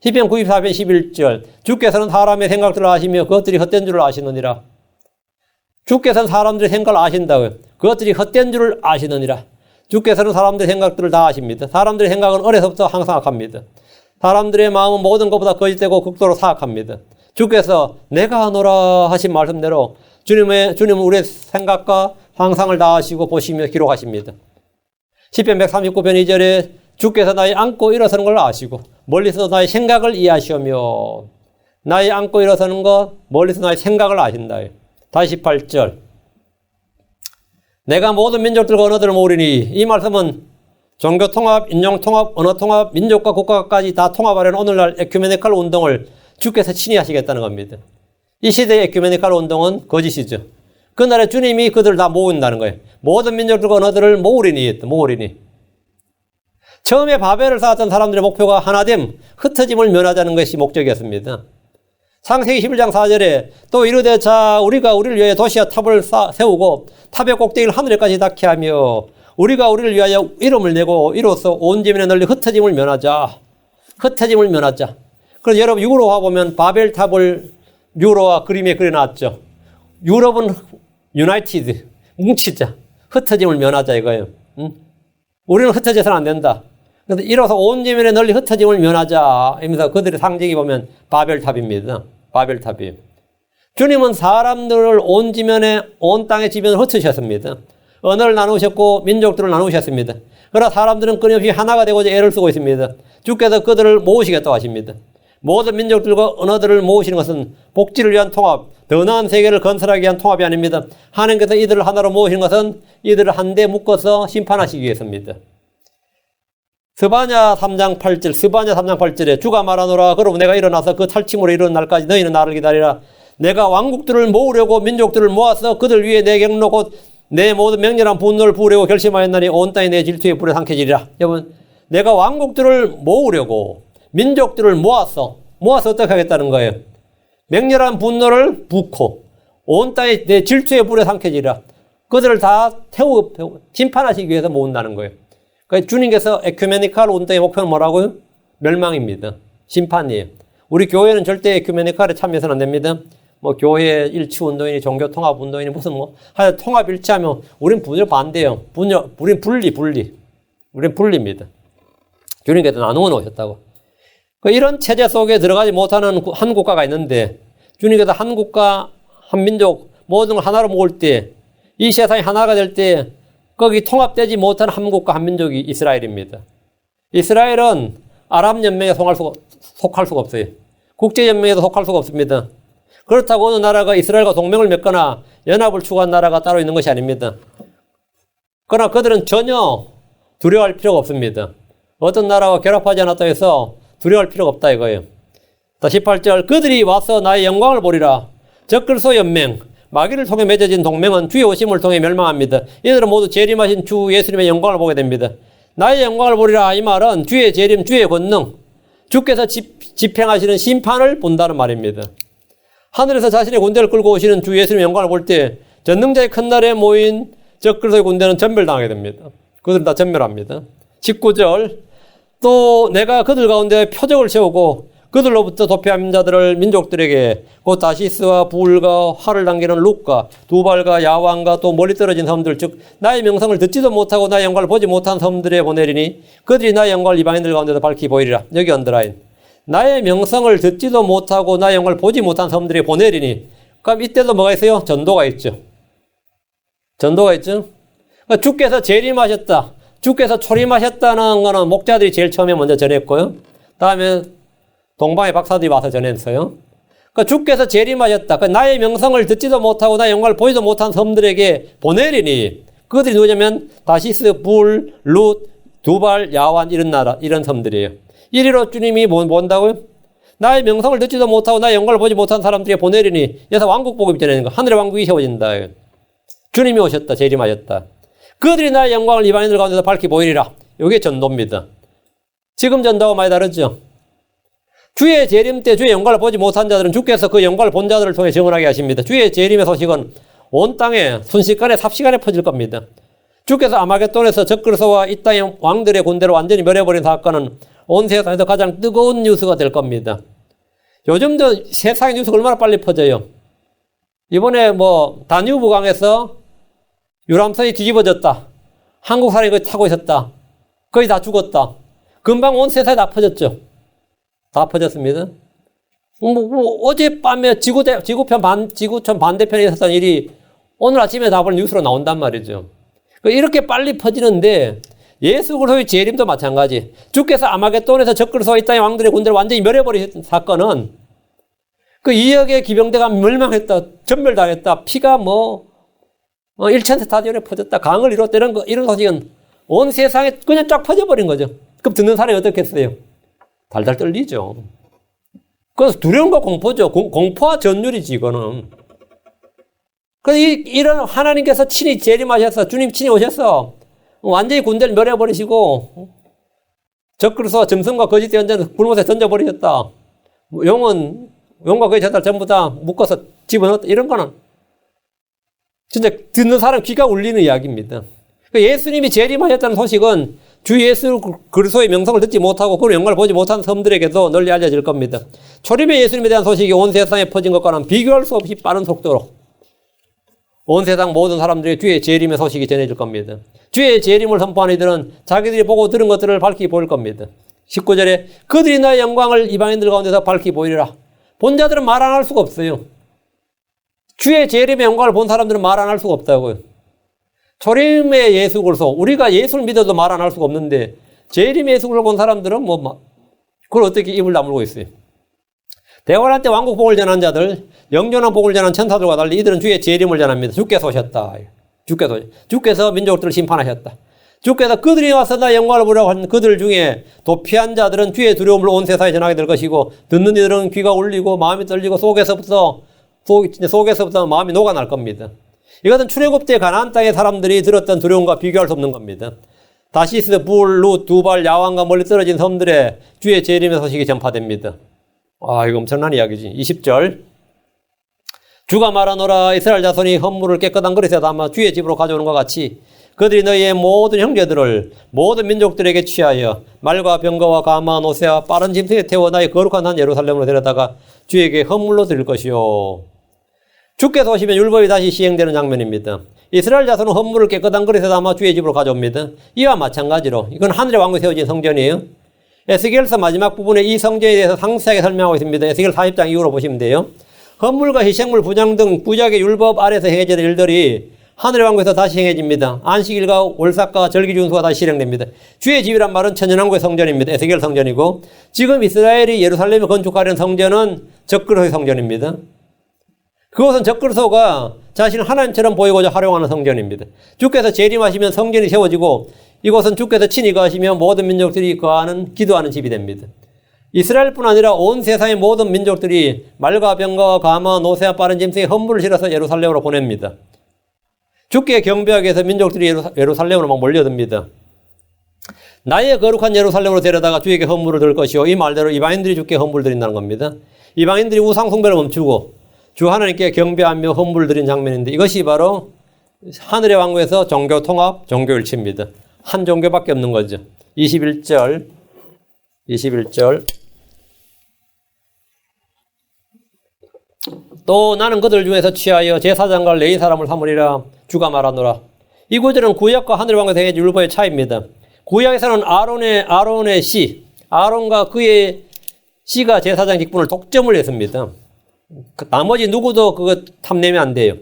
S1: 시편 94편 11절 주께서는 사람의 생각들을 아시며 그것들이 헛된 줄을 아시느니라. 주께서는 사람들의 생각을 아신다고요. 그것들이 헛된 줄을 아시느니라. 주께서는 사람들의 생각들을 다 아십니다. 사람들의 생각은 어려서부터 항상 악합니다. 사람들의 마음은 모든 것보다 거짓되고 극도로 사악합니다. 주께서 내가 하노라 하신 말씀대로 주님은 우리의 생각과 상상을 다 아시고 보시며 기록하십니다. 시편 139편 2절에 주께서 나의 앉고 일어서는 걸 아시고 멀리서 나의 생각을 이해하시며 나의 앉고 일어서는 것 멀리서 나의 생각을 아신다. 다시 8절 내가 모든 민족들과 언어들을 모으리니 이 말씀은 종교 통합, 인종 통합, 언어 통합, 민족과 국가까지 다 통합하려는 오늘날 에큐메니칼 운동을 주께서 친히 하시겠다는 겁니다. 이 시대의 에큐메니칼 운동은 거짓이죠. 그날에 주님이 그들을 다 모은다는 거예요. 모든 민족들과 언어들을 모으리니. 처음에 바벨을 쌓았던 사람들의 목표가 하나됨, 흩어짐을 면하자는 것이 목적이었습니다. 창세기 11장 4절에 또 이르되 자 우리가 우리를 위하여 도시와 탑을 세우고 탑의 꼭대기를 하늘에까지 닿게 하며 우리가 우리를 위하여 이름을 내고 이로써 온 지면에 널리 흩어짐을 면하자. 그래서 여러분 유로화 보면 바벨탑을 유로와 그림에 그려놨죠. 유럽은 유나이티드, 뭉치자. 흩어짐을 면하자 이거예요. 응? 우리는 흩어져서는 안 된다. 그래서 이로써 온 지면에 널리 흩어짐을 면하자. 이러면서 그들의 상징이 보면 바벨탑입니다. 바벨탑이에요. 주님은 사람들을 온 지면에, 온 땅의 지면을 흩으셨습니다. 언어를 나누셨고 민족들을 나누셨습니다. 그러나 사람들은 끊임없이 하나가 되고자 애를 쓰고 있습니다. 주께서 그들을 모으시겠다고 하십니다. 모든 민족들과 언어들을 모으시는 것은 복지를 위한 통합, 더 나은 세계를 건설하기 위한 통합이 아닙니다. 하나님께서 이들을 하나로 모으시는 것은 이들을 한데 묶어서 심판하시기 위해서입니다. 스바냐 3장 8절에 주가 말하노라. 그러면 내가 일어나서 그 탈침으로 이르는 날까지 너희는 나를 기다리라. 내가 왕국들을 모으려고 민족들을 모아서 그들 위에 내 경로 곧 내 모든 맹렬한 분노를 부으려고 결심하였나니 온 땅이 내 질투의 불에 삼켜지리라. 여러분, 내가 왕국들을 모으려고 민족들을 모아서 어떻게 하겠다는 거예요? 맹렬한 분노를 붓고 온 땅이 내 질투의 불에 삼켜지리라. 그들을 다 심판하시기 위해서 모은다는 거예요. 그러니까 주님께서 에큐메니칼 운동의 목표는 뭐라고요? 멸망입니다. 심판이에요. 우리 교회는 절대 에큐메니칼에 참여해서는 안 됩니다. 뭐 교회 일치 운동이니 종교 통합 운동이니 무슨 하여튼 통합 일치하면 우린 분열 반대요. 우린 분리입니다. 주님께서 나누어 놓으셨다고. 이런 체제 속에 들어가지 못하는 한 국가가 있는데 주님께서 한 국가, 한 민족 모든 걸 하나로 모을 때 이 세상이 하나가 될 때 거기 통합되지 못한 한 국가, 한 민족이 이스라엘입니다. 이스라엘은 아랍 연맹에 속할 수가 없어요. 국제연맹에도 속할 수가 없습니다. 그렇다고 어느 나라가 이스라엘과 동맹을 맺거나 연합을 추구한 나라가 따로 있는 것이 아닙니다. 그러나 그들은 전혀 두려워할 필요가 없습니다. 어떤 나라와 결합하지 않았다고 해서 두려워할 필요가 없다 이거예요. 18절 그들이 와서 나의 영광을 보리라. 적그리스도 연맹 마귀를 통해 맺어진 동맹은 주의 오심을 통해 멸망합니다. 이들은 모두 재림하신 주 예수님의 영광을 보게 됩니다. 나의 영광을 보리라 이 말은 주의 재림, 주의 권능, 주께서 집행하시는 심판을 본다는 말입니다. 하늘에서 자신의 군대를 끌고 오시는 주 예수님의 영광을 볼 때 전능자의 큰 날에 모인 적그리스도의 군대는 전멸당하게 됩니다. 그들은 다 전멸합니다. 19절 또 내가 그들 가운데 표적을 세우고 그들로부터 도피한 자들을 민족들에게 곧 다시스와 부울과 활을 당기는 룩과 두발과 야완과 또 멀리 떨어진 섬들 즉 나의 명성을 듣지도 못하고 나의 영광을 보지 못한 섬들에 보내리니 그들이 나의 영광을 이방인들 가운데서 밝히 보이리라. 여기 언더라인. 나의 명성을 듣지도 못하고 나의 영광을 보지 못한 섬들에 보내리니 그럼 이때도 뭐가 있어요? 전도가 있죠. 전도가 있죠. 그러니까 주께서 재림하셨다. 주께서 초림하셨다는 거는 목자들이 제일 처음에 먼저 전했고요. 다음에 동방의 박사들이 와서 전했어요. 그러니까 주께서 재림하셨다. 그러니까 나의 명성을 듣지도 못하고 나의 영광을 보지도 못한 섬들에게 보내리니 그들이 누구냐면 다시스, 불, 룻, 두발, 야완 이런 나라, 이런 섬들이에요. 이리로 주님이 뭔다고요? 나의 명성을 듣지도 못하고 나의 영광을 보지 못한 사람들에게 보내리니 여기서 왕국 복음이 전하는 거. 하늘의 왕국이 세워진다. 주님이 오셨다. 재림하셨다. 그들이 나의 영광을 이방인들 가운데서 밝히 보이리라. 이게 전도입니다. 지금 전도와 많이 다르죠? 주의 재림 때 주의 영광을 보지 못한 자들은 주께서 그 영광을 본 자들을 통해 증언하게 하십니다. 주의 재림의 소식은 온 땅에 순식간에 삽시간에 퍼질 겁니다. 주께서 아마겟돈에서 적그리스도와 이 땅의 왕들의 군대로 완전히 멸해버린 사건은 온 세상에서 가장 뜨거운 뉴스가 될 겁니다. 요즘도 세상의 뉴스가 얼마나 빨리 퍼져요. 이번에 다뉴브 강에서 유람선이 뒤집어졌다. 한국 사람이 거기 타고 있었다. 거의 다 죽었다. 금방 온 세상에 다 퍼졌죠. 다 퍼졌습니다. 어젯밤에 지구촌 반대편에 있었던 일이 오늘 아침에 다 뉴스로 나온단 말이죠. 이렇게 빨리 퍼지는데 예수 그리스도의 재림도 마찬가지. 주께서 아마겟돈에서 적그리스도와 이 땅의 왕들의 군대를 완전히 멸해버린 사건은 그 2억의 기병대가 멸망했다, 전멸당했다, 피가 1천 스타디온에 퍼졌다, 강을 이뤘다 이런 소식은 온 세상에 그냥 쫙 퍼져버린 거죠. 그럼 듣는 사람이 어떻겠어요? 달달 떨리죠. 그래서 두려움과 공포죠. 공포와 전율이지, 이거는. 그래서 이런 하나님께서 친히 재림하셔서, 주님 친히 오셔서, 완전히 군대를 멸해버리시고, 적그리스도와 점성과 거짓의 연전을 불못에 던져버리셨다. 용과 그의 제자들 전부 다 묶어서 집어넣었다. 이런 거는, 진짜 듣는 사람 귀가 울리는 이야기입니다. 예수님이 재림하셨다는 소식은 주 예수 그리스도의 명성을 듣지 못하고 그런 영광을 보지 못한 섬들에게도 널리 알려질 겁니다. 초림의 예수님에 대한 소식이 온 세상에 퍼진 것과는 비교할 수 없이 빠른 속도로 온 세상 모든 사람들이 주의 재림의 소식이 전해질 겁니다. 주의 재림을 선포하는 이들은 자기들이 보고 들은 것들을 밝히 보일 겁니다. 19절에 그들이 나의 영광을 이방인들 가운데서 밝히 보이리라. 본 자들은 말 안 할 수가 없어요. 주의 재림의 영광을 본 사람들은 말 안 할 수가 없다고요. 초림의 예수 그리스도, 우리가 예수를 믿어도 말 안 할 수가 없는데 재림의 예수 그리스도를 본 사람들은 그걸 어떻게 입을 다물고 있어요. 대관할 때 왕국 복을 전한 자들, 영존한 복을 전한 천사들과 달리 이들은 주의 재림을 전합니다. 주께서 오셨다. 주께서 민족들을 심판하셨다. 주께서 그들이 와서 나 영광을 보려고 하는 그들 중에 도피한 자들은 주의 두려움을 온 세상에 전하게 될 것이고 듣는 이들은 귀가 울리고 마음이 떨리고 속에서부터 마음이 녹아날 겁니다. 이것은 출애굽 때 가나안 땅의 사람들이 들었던 두려움과 비교할 수 없는 겁니다. 다시스, 불, 룻, 두발, 야완과 멀리 떨어진 섬들에 주의 재림의 소식이 전파됩니다. 이거 엄청난 이야기지. 20절 주가 말하노라 이스라엘 자손이 헌물을 깨끗한 그릇에 담아 주의 집으로 가져오는 것 같이 그들이 너희의 모든 형제들을 모든 민족들에게 취하여 말과 병거와 가마, 노새와 빠른 짐승에 태워 나의 거룩한 산 예루살렘으로 데려다가 주에게 헌물로 드릴 것이요. 주께서 오시면 율법이 다시 시행되는 장면입니다. 이스라엘 자손은 헌물을 깨끗한 그릇에 담아 주의 집으로 가져옵니다. 이와 마찬가지로 이건 하늘의 왕국이 세워진 성전이에요. 에스겔서 마지막 부분에 이 성전에 대해서 상세하게 설명하고 있습니다. 에스겔 40장 이후로 보시면 돼요. 헌물과 희생물, 분향 등 구약의 율법 아래서 행해지는 일들이 하늘의 왕국에서 다시 행해집니다. 안식일과 월삭과 절기준수가 다시 실행됩니다. 주의 집이란 말은 천년왕국의 성전입니다. 에스겔 성전이고, 지금 이스라엘이 예루살렘에 건축하려는 성전은 적그리스도의 성전입니다. 그것은 적그리스도가 자신을 하나님처럼 보이고자 활용하는 성전입니다. 주께서 재림하시면 성전이 세워지고, 이곳은 주께서 친히 거하시며 모든 민족들이 거하는 기도하는 집이 됩니다. 이스라엘뿐 아니라 온 세상의 모든 민족들이 말과 병과 가마, 노새와 빠른 짐승의 헌물을 실어서 예루살렘으로 보냅니다. 주께 경배하기 위해서 민족들이 예루살렘으로 막 몰려듭니다. 나의 거룩한 예루살렘으로 데려다가 주에게 헌물을 드릴 것이요. 이 말대로 이방인들이 주께 헌물을 드린다는 겁니다. 이방인들이 우상 숭배를 멈추고 주 하나님께 경배하며 헌물을 드린 장면인데, 이것이 바로 하늘의 왕국에서 종교 통합, 종교 일치입니다. 한 종교밖에 없는 거죠. 21절. 또 나는 그들 중에서 취하여 제사장과 레위 사람을 삼으리라 주가 말하노라. 이 구절은 구약과 하늘의 왕국에서 행해진 율법의 차이입니다. 구약에서는 아론의 씨, 아론과 그의 씨가 제사장 직분을 독점을 했습니다. 나머지 누구도 그거 탐내면 안 돼요.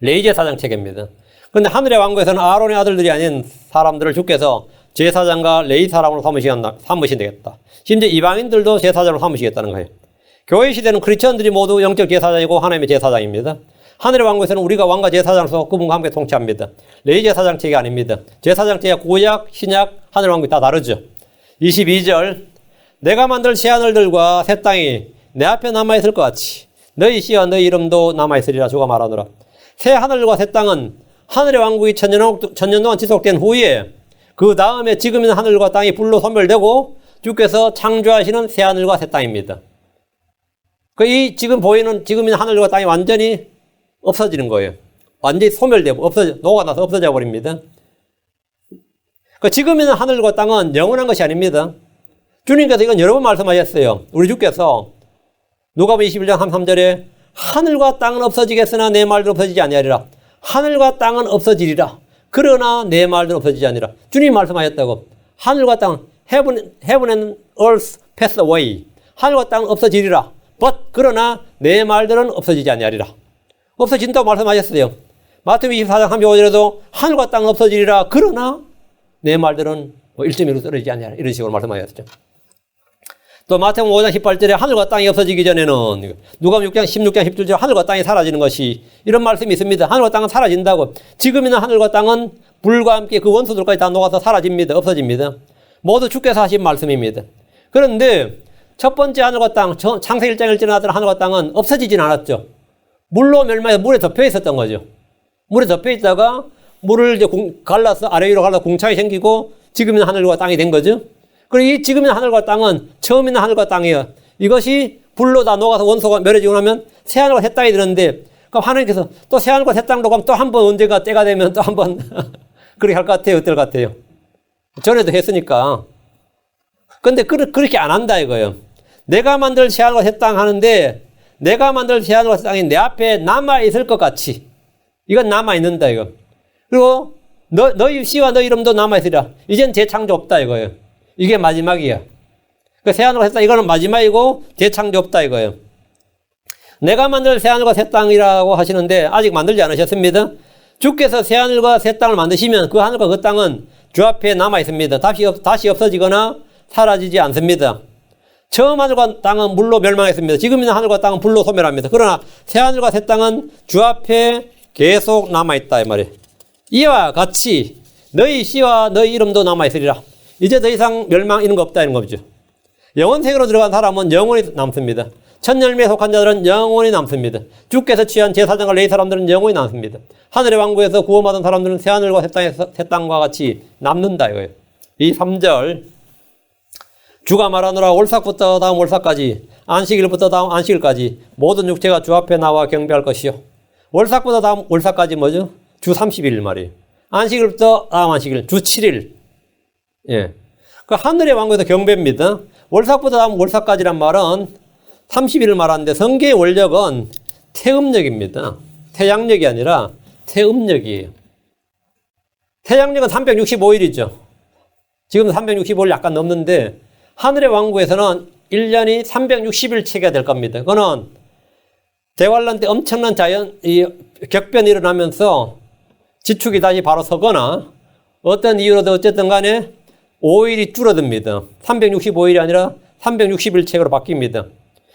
S1: 레위 제사장 체계입니다. 그런데 하늘의 왕국에서는 아론의 아들들이 아닌 사람들을 주께서 제사장과 레위 사람으로 삼으시겠다. 심지어 이방인들도 제사장으로 삼으시겠다는 거예요. 교회 시대는 크리스천들이 모두 영적 제사장이고 하나님의 제사장입니다. 하늘의 왕국에서는 우리가 왕과 제사장으로서 그분과 함께 통치합니다. 레위 제사장 체계 아닙니다. 제사장 체계가 구약, 신약, 하늘의 왕국이 다 다르죠. 22절. 내가 만들 새 하늘들과 새 땅이 내 앞에 남아있을 것 같이 너희 씨와 너희 이름도 남아있으리라 주가 말하노라. 새 하늘과 새 땅은 하늘의 왕국이 천년 동안 지속된 후에 그 다음에 지금 있는 하늘과 땅이 불로 소멸되고 주께서 창조하시는 새 하늘과 새 땅입니다. 이 지금 보이는 지금 있는 하늘과 땅이 완전히 없어지는 거예요. 완전히 소멸되고 녹아나서 없어져 버립니다. 지금 있는 하늘과 땅은 영원한 것이 아닙니다. 주님께서 이건 여러 번 말씀하셨어요. 우리 주께서 누가복음 21장 33절에 하늘과 땅은 없어지겠으나 내 말도 없어지지 아니하리라. 하늘과 땅은 없어지리라. 그러나 내 말도 없어지지 아니라. 주님이 말씀하셨다고. 하늘과 땅, heaven and earth pass away. 하늘과 땅은 없어지리라. but 그러나 내 말들은 없어지지 아니하리라. 없어진다고 말씀하셨어요. 마태복음 24장 35절에도 하늘과 땅은 없어지리라. 그러나 내 말들은 1.1로 떨어지지 아니하리라. 이런 식으로 말씀하셨죠. 또 마태복음 5장 18절에 하늘과 땅이 없어지기 전에는 누가복음 6장 16장 17절 하늘과 땅이 사라지는 것이 이런 말씀이 있습니다. 하늘과 땅은 사라진다고. 지금 있는 하늘과 땅은 불과 함께 그 원수들까지 다 녹아서 사라집니다. 없어집니다. 모두 주께서 하신 말씀입니다. 그런데 첫 번째 하늘과 땅, 창세기 1장 1절에 나왔던 하늘과 땅은 없어지진 않았죠. 물로 멸망해서 물에 덮여 있었던 거죠. 물에 덮여 있다가 물을 이제 갈라서 아래 위로 갈라서 공창이 생기고 지금 있는 하늘과 땅이 된 거죠. 그리고 이 지금 있는 하늘과 땅은 처음 있는 하늘과 땅이에요. 이것이 불로 다 녹아서 원소가 멸해지고 나면 새 하늘과 새 땅이 되는데, 그럼 하나님께서 또 새 하늘과 새 땅으로 가면 또 한 번 언제가 때가 되면 또 한 번 그렇게 할 것 같아요. 어떨 것 같아요? 전에도 했으니까. 근데 그렇게 안 한다 이거예요. 내가 만들 새 하늘과 새 땅 하는데 내가 만들 새 하늘과 새 땅이 내 앞에 남아있을 것 같이. 이건 남아있는다 이거. 그리고 너희 씨와 너희 이름도 남아있으리라. 이젠 재창조 없다 이거예요. 이게 마지막이야. 그 새하늘과 새 땅 이거는 마지막이고 재창조 없다 이거예요. 내가 만들 새하늘과 새 땅이라고 하시는데 아직 만들지 않으셨습니다. 주께서 새하늘과 새 땅을 만드시면 그 하늘과 그 땅은 주 앞에 남아 있습니다. 다시 없어지거나 사라지지 않습니다. 처음 하늘과 땅은 물로 멸망했습니다. 지금 있는 하늘과 땅은 불로 소멸합니다. 그러나 새하늘과 새 땅은 주 앞에 계속 남아 있다 이 말이에요. 이와 같이 너희 씨와 너희 이름도 남아 있으리라. 이제 더 이상 멸망 이런 거 없다 이런 거죠. 영원 세계로 들어간 사람은 영원히 남습니다. 첫 열매에 속한 자들은 영원히 남습니다. 주께서 취한 제사장과 레위 사람들은 영원히 남습니다. 하늘의 왕국에서 구원받은 사람들은 새하늘과 새 땅과 같이 남는다 이거예요. 이 3절 주가 말하노라. 월삭부터 다음 월삭까지 안식일부터 다음 안식일까지 모든 육체가 주 앞에 나와 경배할 것이요. 월삭부터 다음 월삭까지 뭐죠? 주 30일 말이에요. 안식일부터 다음 안식일 주 7일. 예. 그 하늘의 왕국에서 경배입니다. 월삭보다 다음 월삭까지란 말은 30일을 말하는데 성계의 원력은 태음력입니다. 태양력이 아니라 태음력이에요. 태양력은 365일이죠. 지금 365일 약간 넘는데 하늘의 왕국에서는 1년이 360일 체가 될 겁니다. 그거는 대환란 때 엄청난 격변이 일어나면서 지축이 다시 바로 서거나 어떤 이유로든 어쨌든 간에 5일이 줄어듭니다. 365일이 아니라 360일 책으로 바뀝니다.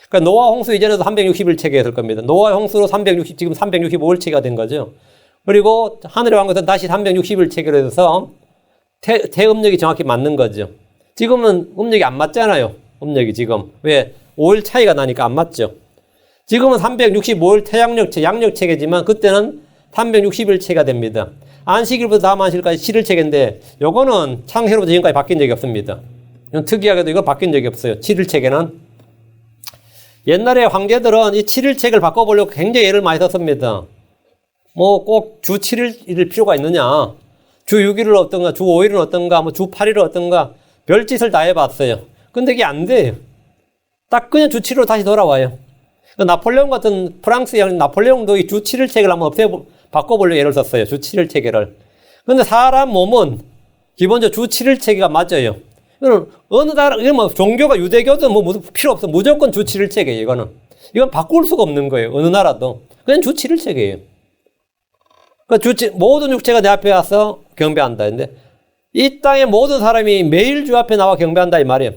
S1: 그러니까 노아 홍수 이전에도 360일 책이었을 겁니다. 노아 홍수로 지금 365일 책이 된 거죠. 그리고 하늘의 왕국에서는 다시 360일 책으로 해서 태음력이 정확히 맞는 거죠. 지금은 음력이 안 맞잖아요. 음력이 지금. 왜? 5일 차이가 나니까 안 맞죠. 지금은 365일 태양력체, 양력체계지만 그때는 360일 체가 됩니다. 안식일부터 다음 안식일까지 7일 체계인데 요거는 창세로부터 지금까지 바뀐 적이 없습니다. 특이하게도 이거 바뀐 적이 없어요. 7일 체계는. 옛날에 황제들은 이 7일 체계를 바꿔보려고 굉장히 애를 많이 썼습니다. 뭐 꼭 주 7일일 필요가 있느냐. 주 6일은 어떤가, 주 5일은 어떤가, 뭐 주 8일은 어떤가 별짓을 다 해봤어요. 근데 이게 안 돼요. 딱 그냥 주 7일로 다시 돌아와요. 나폴레옹 같은 프랑스의 나폴레옹도 이 주 7일 체계를 한번 바꿔보려고 애를 썼어요. 주 7일 체계를. 근데 사람 몸은 기본적으로 주 7일 체계가 맞아요. 이거는 어느 나라, 이건 뭐 종교가 유대교든 뭐 필요 없어. 무조건 주 7일 체계예요, 이거는. 이건 바꿀 수가 없는 거예요. 어느 나라도. 그냥 주 7일 체계예요. 그러니까 모든 육체가 내 앞에 와서 경배한다. 근데 이 땅의 모든 사람이 매일 주 앞에 나와 경배한다 이 말이에요.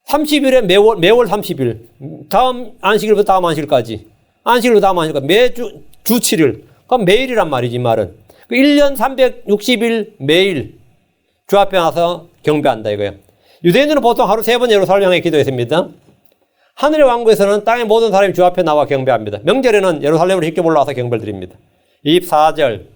S1: 30일에 매월 30일. 다음 안식일부터 다음 안식일까지. 안식일부터 다음 안식일까지. 매주 주 7일. 그럼 매일이란 말이지, 이 말은. 1년 360일 매일 주 앞에 와서 경배한다 이거예요. 유대인들은 보통 하루 3번 예루살렘 향해 기도했습니다. 하늘의 왕국에서는 땅의 모든 사람이 주 앞에 나와 경배합니다. 명절에는 예루살렘으로 직접 올라와서 경배를 드립니다. 24절.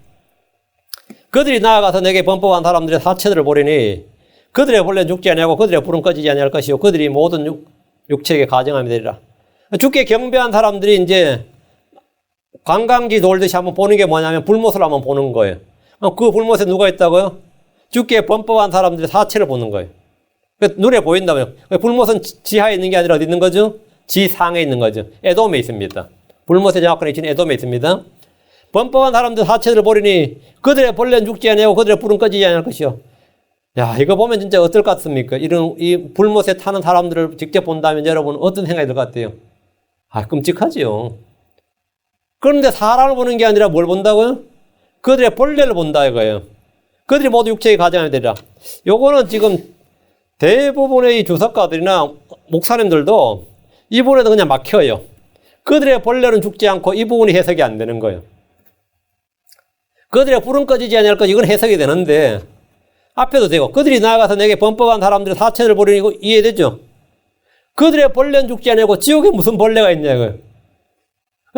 S1: 그들이 나아가서 내게 범법한 사람들의 사체들을 보리니 그들의 본래는 죽지 아니하고 그들의 불은 꺼지지 아니할 것이요 그들이 모든 육체에게 가증함이 되리라. 주께 경배한 사람들이 이제 관광지 돌듯이 한번 보는 게 뭐냐면 불못을 한번 보는 거예요. 그 불못에 누가 있다고요? 주께 범법한 사람들의 사체를 보는 거예요. 눈에 보인다고요. 불못은 지하에 있는 게 아니라 어디 있는 거죠? 지상에 있는 거죠. 에돔에 있습니다. 불못의 정확한 위치는 에돔에 있습니다. 범법한 사람들 사체들을 보리니 그들의 본래는 죽지 아니하고 그들의 불은 꺼지지 아니할 것이요. 야, 이거 보면 진짜 어떨 것 같습니까? 이 불못에 타는 사람들을 직접 본다면 여러분 어떤 생각이 들 것 같아요? 아, 끔찍하지요. 그런데 사람을 보는 게 아니라 뭘 본다고요? 그들의 본래를 본다 이거예요. 그들이 모두 육체의 가장이 되리라. 요거는 지금 대부분의 주석가들이나 목사님들도 이 부분에도 그냥 막혀요. 그들의 본래는 죽지 않고 이 부분이 해석이 안 되는 거예요. 그들의 불은 꺼지지 아니할 것 이건 해석이 되는데 앞에도 되고 그들이 나아가서 내게 범법한 사람들의 사체를 보리니 이거 이해되죠? 그들의 본래는 죽지 아니하고 지옥에 무슨 본래가 있냐고요.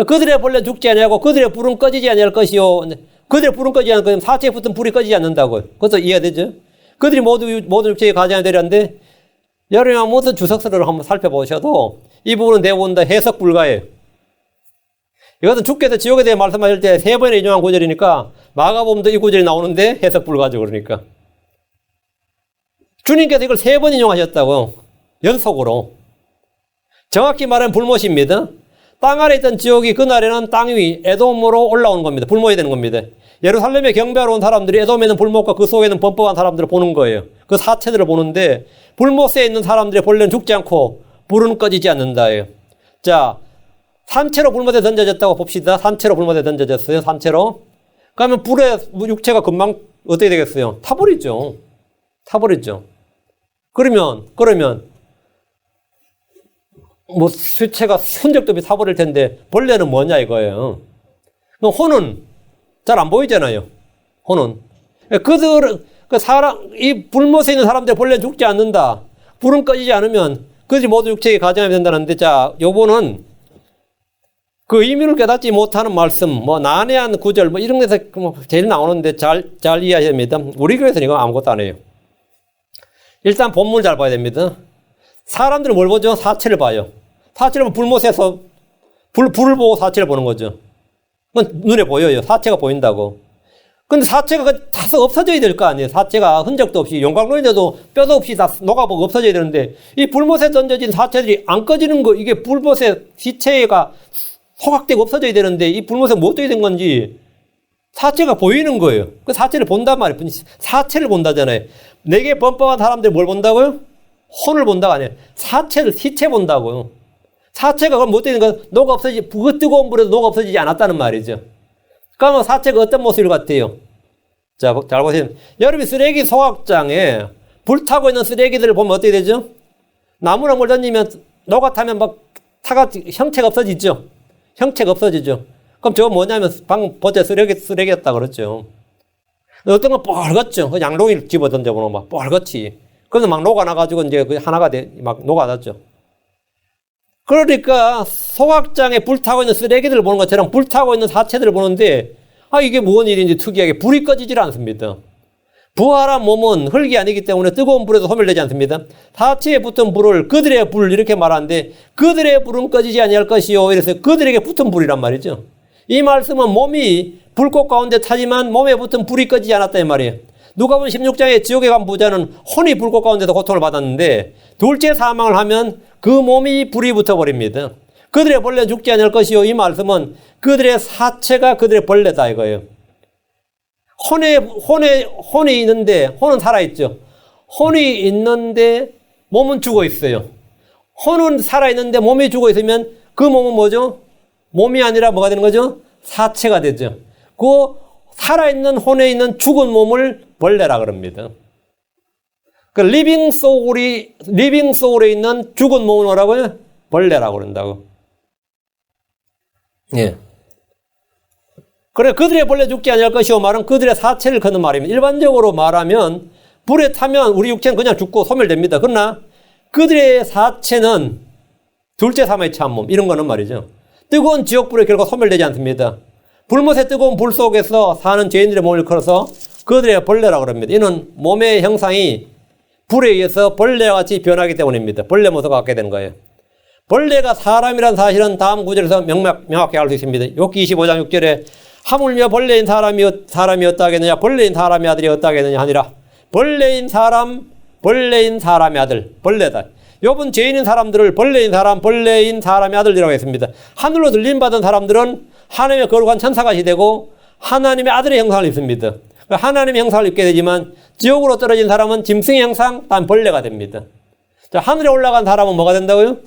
S1: 그들의 본래는 죽지 아니하고 그들의 불은 꺼지지 아니할 것이요. 그들의 불은 꺼지지 않을 것이요. 사체에 붙은 불이 꺼지지 않는다고요. 그것도 이해되죠? 그들이 모두 육체의 가장이 되려는데 여러분 모든 주석서를 한번 살펴보셔도 이 부분은 대부분 다 해석 불가예요. 이것은 주께서 지옥에 대해 말씀하실 때 3번에 인용한 구절이니까 마가복음도 이 구절이 나오는데 해석 불가죠. 그러니까 주님께서 이걸 3번 인용하셨다고 연속으로. 정확히 말하면 불못입니다. 땅 아래 있던 지옥이 그날에는 땅 위 에돔으로 올라오는 겁니다. 불못이 되는 겁니다. 예루살렘에 경배하러 온 사람들이 에돔에는 불못과 그 속에는 범법한 사람들을 보는 거예요. 그 사체들을 보는데 불못에 있는 사람들의 본래는 죽지 않고 불은 꺼지지 않는다예요. 자, 산채로 불못에 던져졌다고 봅시다. 산채로 불못에 던져졌어요. 산채로. 그러면 불에 육체가 금방 어떻게 되겠어요? 타버리죠. 타버리죠. 그러면 뭐 수체가 흔적도 없이 타버릴 텐데 본래는 뭐냐 이거예요. 그럼 혼은 잘 안 보이잖아요. 혼은. 이 불못에 있는 사람들 본래는 죽지 않는다. 불은 꺼지지 않으면 그들이 모두 육체의 가장이 된다는데, 자, 요거는 그 의미를 깨닫지 못하는 말씀, 뭐 난해한 구절, 뭐 이런 데서 제일 나오는데 잘 이해하셔야 됩니다. 우리 교회에서는 이거 아무것도 안 해요. 일단 본문을 잘 봐야 됩니다. 사람들은 뭘 보죠? 사체를 봐요. 사체를 보면 불못에서 불을 보고 사체를 보는 거죠. 그건 눈에 보여요. 사체가 보인다고. 근데 사체가 타서 없어져야 될 거 아니에요. 사체가 흔적도 없이 용광로인데도 뼈도 없이 다 녹아보고 없어져야 되는데 이 불못에 던져진 사체들이 안 꺼지는 거, 이게 불못에 시체가 소각되고 없어져야 되는데 이 불못에 뭐 어떻게 된 건지 사체가 보이는 거예요. 그 사체를 본단 말이에요. 사체를 본다잖아요. 내게 범법한 사람들이 뭘 본다고요? 혼을 본다가 아니에요. 사체를, 시체 본다고요. 사체가 그럼 못 되는 건 녹아 없어지지, 그 뜨거운 불에도 녹아 없어지지 않았다는 말이죠. 그러면 사체가 어떤 모습일 것 같아요? 자, 잘 보세요. 여러분이 쓰레기 소각장에 불타고 있는 쓰레기들을 보면 어떻게 되죠? 나무나 물 던지면 녹아 타면 막 타가 형체가 없어지죠? 형체가 없어지죠? 그럼 저거 뭐냐면 방금 보자 쓰레기였다 그랬죠. 어떤 건 뻘겋죠? 양동이를 집어 던져보면 막 뻘겋지. 그래서 막 녹아나가지고 이제 그 하나가 막 녹아났죠. 그러니까 소각장에 불타고 있는 쓰레기들을 보는 것처럼 불타고 있는 사체들을 보는데 이게 무슨 일인지 특이하게 불이 꺼지질 않습니다. 부활한 몸은 흙이 아니기 때문에 뜨거운 불에도 소멸되지 않습니다. 사체에 붙은 불을 그들의 불 이렇게 말하는데 그들의 불은 꺼지지 아니할 것이요. 이래서 그들에게 붙은 불이란 말이죠. 이 말씀은 몸이 불꽃 가운데 타지만 몸에 붙은 불이 꺼지지 않았다 이 말이에요. 누가복음 16장에 지옥에 간 부자는 혼이 불꽃 가운데서 고통을 받았는데 둘째 사망을 하면 그 몸이 불이 붙어버립니다. 그들의 벌레는 죽지 않을 것이요. 이 말씀은 그들의 사체가 그들의 벌레다 이거예요. 혼이 있는데, 혼은 살아있죠. 혼이 있는데 몸은 죽어 있어요. 혼은 살아있는데 몸이 죽어 있으면 그 몸은 뭐죠? 몸이 아니라 뭐가 되는 거죠? 사체가 되죠. 그 살아있는 혼에 있는 죽은 몸을 벌레라 그럽니다. 그 리빙 소울에 있는 죽은 몸을 뭐라고요? 벌레라고 그런다고. 예. 그래, 그들의 벌레 죽지 아니할 것이오 말은 그들의 사체를 거는 말입니다. 일반적으로 말하면 불에 타면 우리 육체는 그냥 죽고 소멸됩니다. 그러나 그들의 사체는 둘째 사마의 참몸 이런 거는 말이죠. 뜨거운 지옥불에 결국 소멸되지 않습니다. 불못의 뜨거운 불 속에서 사는 죄인들의 몸을 걸어서 그들의 벌레라고 합니다. 이는 몸의 형상이 불에 의해서 벌레와 같이 변하기 때문입니다. 벌레 모습을 갖게 되는 거예요. 벌레가 사람이란 사실은 다음 구절에서 명확히 알 수 있습니다. 욥기 25장 6절에 하물며 벌레인 사람이 어떠하겠느냐 벌레인 사람의 아들이 어떠하겠느냐 하니라. 벌레인 사람의 아들, 벌레다. 욥은 죄인인 사람들을 벌레인 사람의 아들이라고 했습니다. 하늘로 들림받은 사람들은 하나님의 거룩한 천사가 되고 하나님의 아들의 형상을 입습니다. 하나님의 형상을 입게 되지만 지옥으로 떨어진 사람은 짐승의 형상, 단 벌레가 됩니다. 자, 하늘에 올라간 사람은 뭐가 된다고요?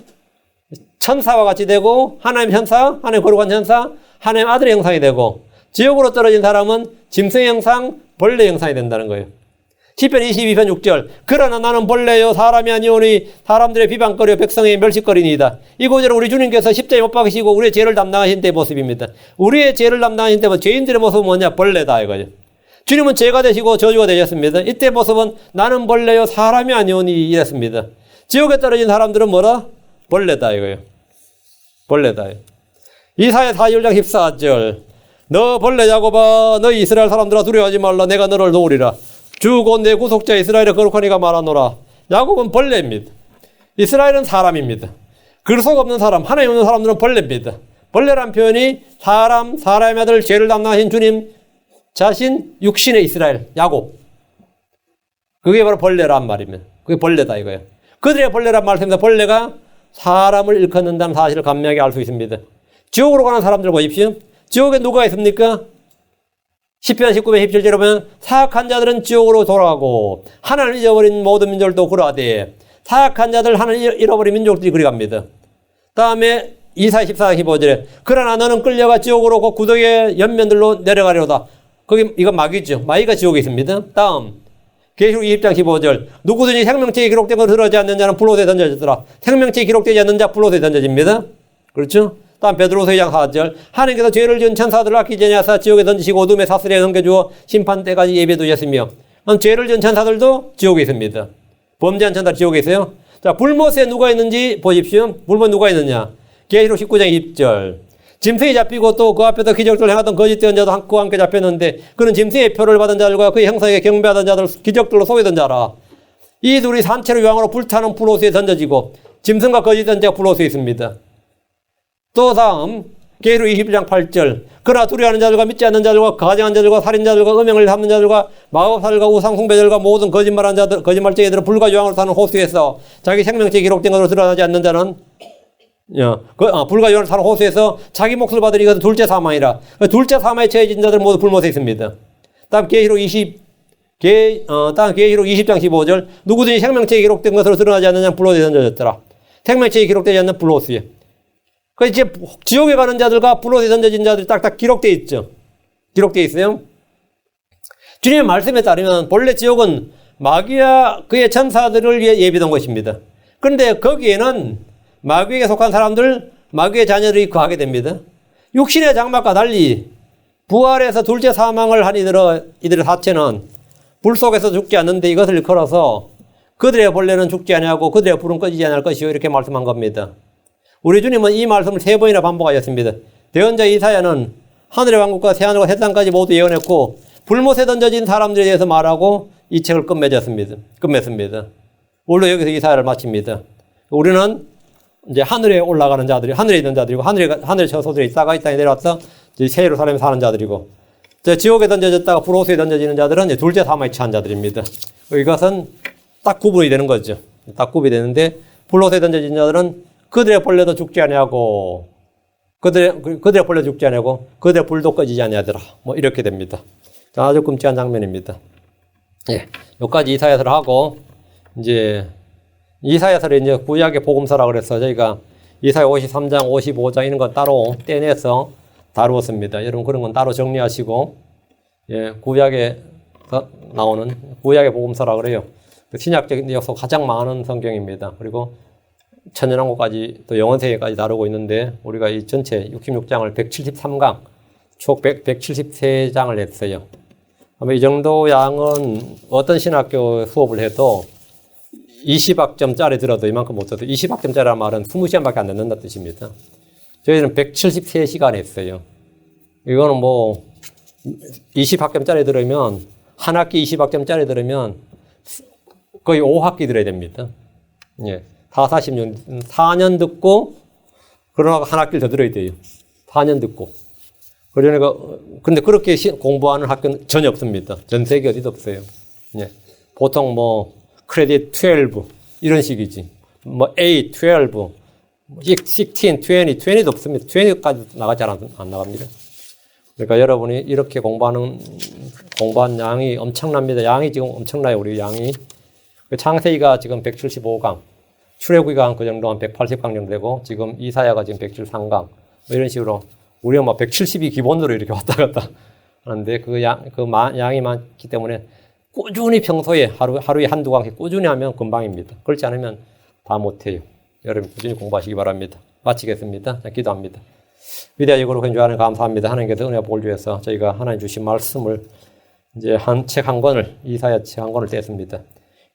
S1: 천사와 같이 되고 하나님 천사, 하나님 거룩한 천사, 하나님 아들의 형상이 되고 지옥으로 떨어진 사람은 짐승의 형상, 벌레 형상이 된다는 거예요. 시편 22편 6절 그러나 나는 벌레요 사람이 아니오니 사람들의 비방거리요 백성의 멸시거리니이다. 이 구절은 우리 주님께서 십자가에 못 박히시고 우리의 죄를 담당하신 때의 모습입니다. 우리의 죄를 담당하신 때는 죄인들의 모습은 뭐냐? 벌레다 이거죠. 주님은 죄가 되시고 저주가 되셨습니다. 이때 모습은 나는 벌레요 사람이 아니오니 이랬습니다. 지옥에 떨어진 사람들은 뭐라? 벌레다 이거예요. 벌레다. 이사야 41장 14절 너 벌레 야곱아 너희 이스라엘 사람들아 두려워하지 말라. 내가 너를 도우리라. 주 곧 내 구속자 이스라엘의 거룩한 이가 말하노라. 야곱은 벌레입니다. 이스라엘은 사람입니다. 그리스도가 없는 사람, 하나님 없는 사람들은 벌레입니다. 벌레란 표현이 사람의 아들 죄를 담당하신 주님 자신 육신의 이스라엘, 야곱. 그게 바로 벌레란 말입니다. 그게 벌레다 이거예요. 그들의 벌레란 말씀입니다. 벌레가 사람을 일컫는다는 사실을 감명하게 알 수 있습니다. 지옥으로 가는 사람들 보십시오. 지옥에 누가 있습니까? 10편 19편 17절에 보면 사악한 자들은 지옥으로 돌아가고 하나님을 잊어버린 모든 민족들도 그러하되 사악한 자들 하나님을 잃어버린 민족들이 그리 갑니다. 다음에 이사야 14장 15절에 그러나 너는 끌려가 지옥으로 그 구덩이의 옆면들로 내려가려다. 거기 이건 마귀죠. 마귀가 지옥에 있습니다. 다음 계시록 20장 15절 누구든지 생명책에 기록된 것을 들어지 않는 자는 불못에 던져지더라. 생명책에 기록되지 않는 자 불못에 던져집니다. 그렇죠? 다음 베드로서 2장 4절 하나님께서 죄를 지은 천사들을 아끼지 아니하사 지옥에 던지시고 어둠의 사슬에 넘겨주어 심판 때까지 예비해 두셨으며 죄를 지은 천사들도 지옥에 있습니다. 범죄한 천사 지옥에 있어요. 자, 불못에 누가 있는지 보십시오. 불못에 누가 있느냐. 계시록 19장 20절 짐승이 잡히고 또 그 앞에서 기적들을 행하던 거짓된 자도 그와 함께 잡혔는데 그는 짐승의 표를 받은 자들과 그의 형상에게 경배하던 자들 기적들로 소개된 자라. 이 둘이 산채로 유황으로 불타는 불호수에 던져지고 짐승과 거짓된 자가 불호수에 있습니다. 또 다음 계시록 21장 8절 그러나 두려워하는 자들과 믿지 않는 자들과 가증한 자들과 살인자들과 음행을 삼는 자들과 마법사들과 우상숭배자들과 모든 거짓말하는 자들 거짓말쟁이들은 불과 유황으로 타는 호수에서 자기 생명책에 기록된 것으로 드러나지 않는 자는 불과 유황으로 타는 호수에서 자기 몫을 받으니 이것은 둘째 사망이라. 둘째 사망에 처해진 자들은 모두 불못에 있습니다. 다음 계시록 다음 계시록 20장 15절 누구든지 생명책에 기록된 것으로 드러나지 않는 자 불로에 던져졌더라. 생명책에 기록되지 않는 불로스에. 그 이제 지옥에 가는 자들과 불로에 던져진 자들이 딱딱 기록되어 있죠. 기록되어 있어요. 주님의 말씀에 따르면 본래 지옥은 마귀와 그의 천사들을 위해 예비된 것입니다. 그런데 거기에는 마귀에게 속한 사람들, 마귀의 자녀들이 거하게 됩니다. 육신의 장막과 달리 부활해서 둘째 사망을 한 이들의 사체는 불 속에서 죽지 않는데 이것을 일컬어서 그들의 본래는 죽지 아니하고 그들의 불은 꺼지지 않을 것이요 이렇게 말씀한 겁니다. 우리 주님은 이 말씀을 3번이나 반복하셨습니다. 대언자 이사야는 하늘의 왕국과 새하늘과 새 땅까지 모두 예언했고 불못에 던져진 사람들에 대해서 말하고 이 책을 끝맺습니다. 오늘 여기서 이사야를 마칩니다. 우리는 이제 하늘에 올라가는 자들이, 하늘에 있는 자들이고, 하늘에 처소들에 있다가 이 땅에 내려왔다, 새 예루살렘에 사는 자들이고, 지옥에 던져졌다가 불호수에 던져지는 자들은 이제 둘째 사망에 처한 자들입니다. 이것은 딱 구분이 되는 거죠. 딱 구분이 되는데, 불호수에 던져진 자들은 그들의 본래도 죽지 아니하고, 그들의 본래 죽지 아니하고, 그들의 불도 꺼지지 아니하더라. 뭐, 이렇게 됩니다. 아주 끔찍한 장면입니다. 예. 여기까지 이사야서를 하고, 이제, 이사야서를 이제 구약의 복음서라 그래서 저희가 이사야 53장, 55장 이런 건 따로 떼내서 다루었습니다. 여러분 그런 건 따로 정리하시고, 예, 구약에 나오는 구약의 복음서라 그래요. 신약적인 내용서 가장 많은 성경입니다. 그리고 천연왕국까지 또 영원세계까지 다루고 있는데 우리가 이 전체 66장을 173강, 총 173장을 했어요. 아마 이 정도 양은 어떤 신학교 수업을 해도 20학점짜리 들어도 이만큼 못 써도 20학점짜리란 말은 20시간밖에 안 듣는다 뜻입니다. 저희는 173시간 했어요. 이거는 뭐 20학점짜리 들으면 한 학기 20학점짜리 들으면 거의 5학기 들어야 됩니다. 예. 4년 듣고 그러나 한 학기를 더 들어야 돼요. 4년 듣고. 그러니까 근데 그렇게 공부하는 학교는 전혀 없습니다. 전 세계 어디도 없어요. 예. 보통 뭐 크레딧 12 이런 식이지. 뭐 A 12, 16, 20도 없습니다. 20까지 나가지 안 나갑니다. 그러니까 여러분이 이렇게 공부한 양이 엄청납니다. 양이 지금 엄청나요. 우리 양이. 창세기가 지금 175강, 출애굽기가 그 정도 한 180강 정도 되고 지금 이사야가 지금 173강 뭐 이런 식으로 우리가 막 170이 기본으로 이렇게 왔다 갔다 하는데 양이 많기 때문에 꾸준히 평소에 하루에 한두 강씩 꾸준히 하면 금방입니다. 그렇지 않으면 다 못해요. 여러분 꾸준히 공부하시기 바랍니다. 마치겠습니다. 기도합니다. 위대하시고 근조하는 감사합니다. 하나님께서 은혜와 복을 주셔서 저희가 하나님 주신 말씀을 이제 책 한 권을 이사야 책 한 권을 뗐습니다.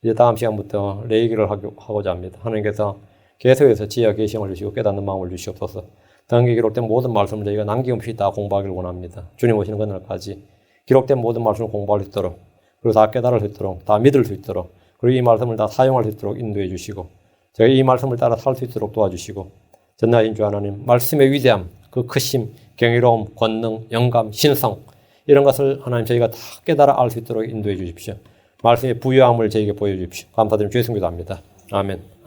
S1: 이제 다음 시간부터 레이기를 하고자 합니다. 하나님께서 계속해서 지혜와 계시를 주시고 깨닫는 마음을 주시옵소서. 당기에 기록된 모든 말씀을 저희가 남김없이 다 공부하기를 원합니다. 주님 오시는 그날까지 기록된 모든 말씀을 공부할 수 있도록 그리고 다 깨달을 수 있도록 다 믿을 수 있도록 그리고 이 말씀을 다 사용할 수 있도록 인도해 주시고 저희 이 말씀을 따라 살 수 있도록 도와주시고 전능하신 주 하나님 말씀의 위대함 그 크심 경이로움 권능 영감 신성 이런 것을 하나님 저희가 다 깨달아 알 수 있도록 인도해 주십시오. 말씀의 부유함을 저에게 보여주십시오. 감사드리며 주의 성기도합니다. 아멘.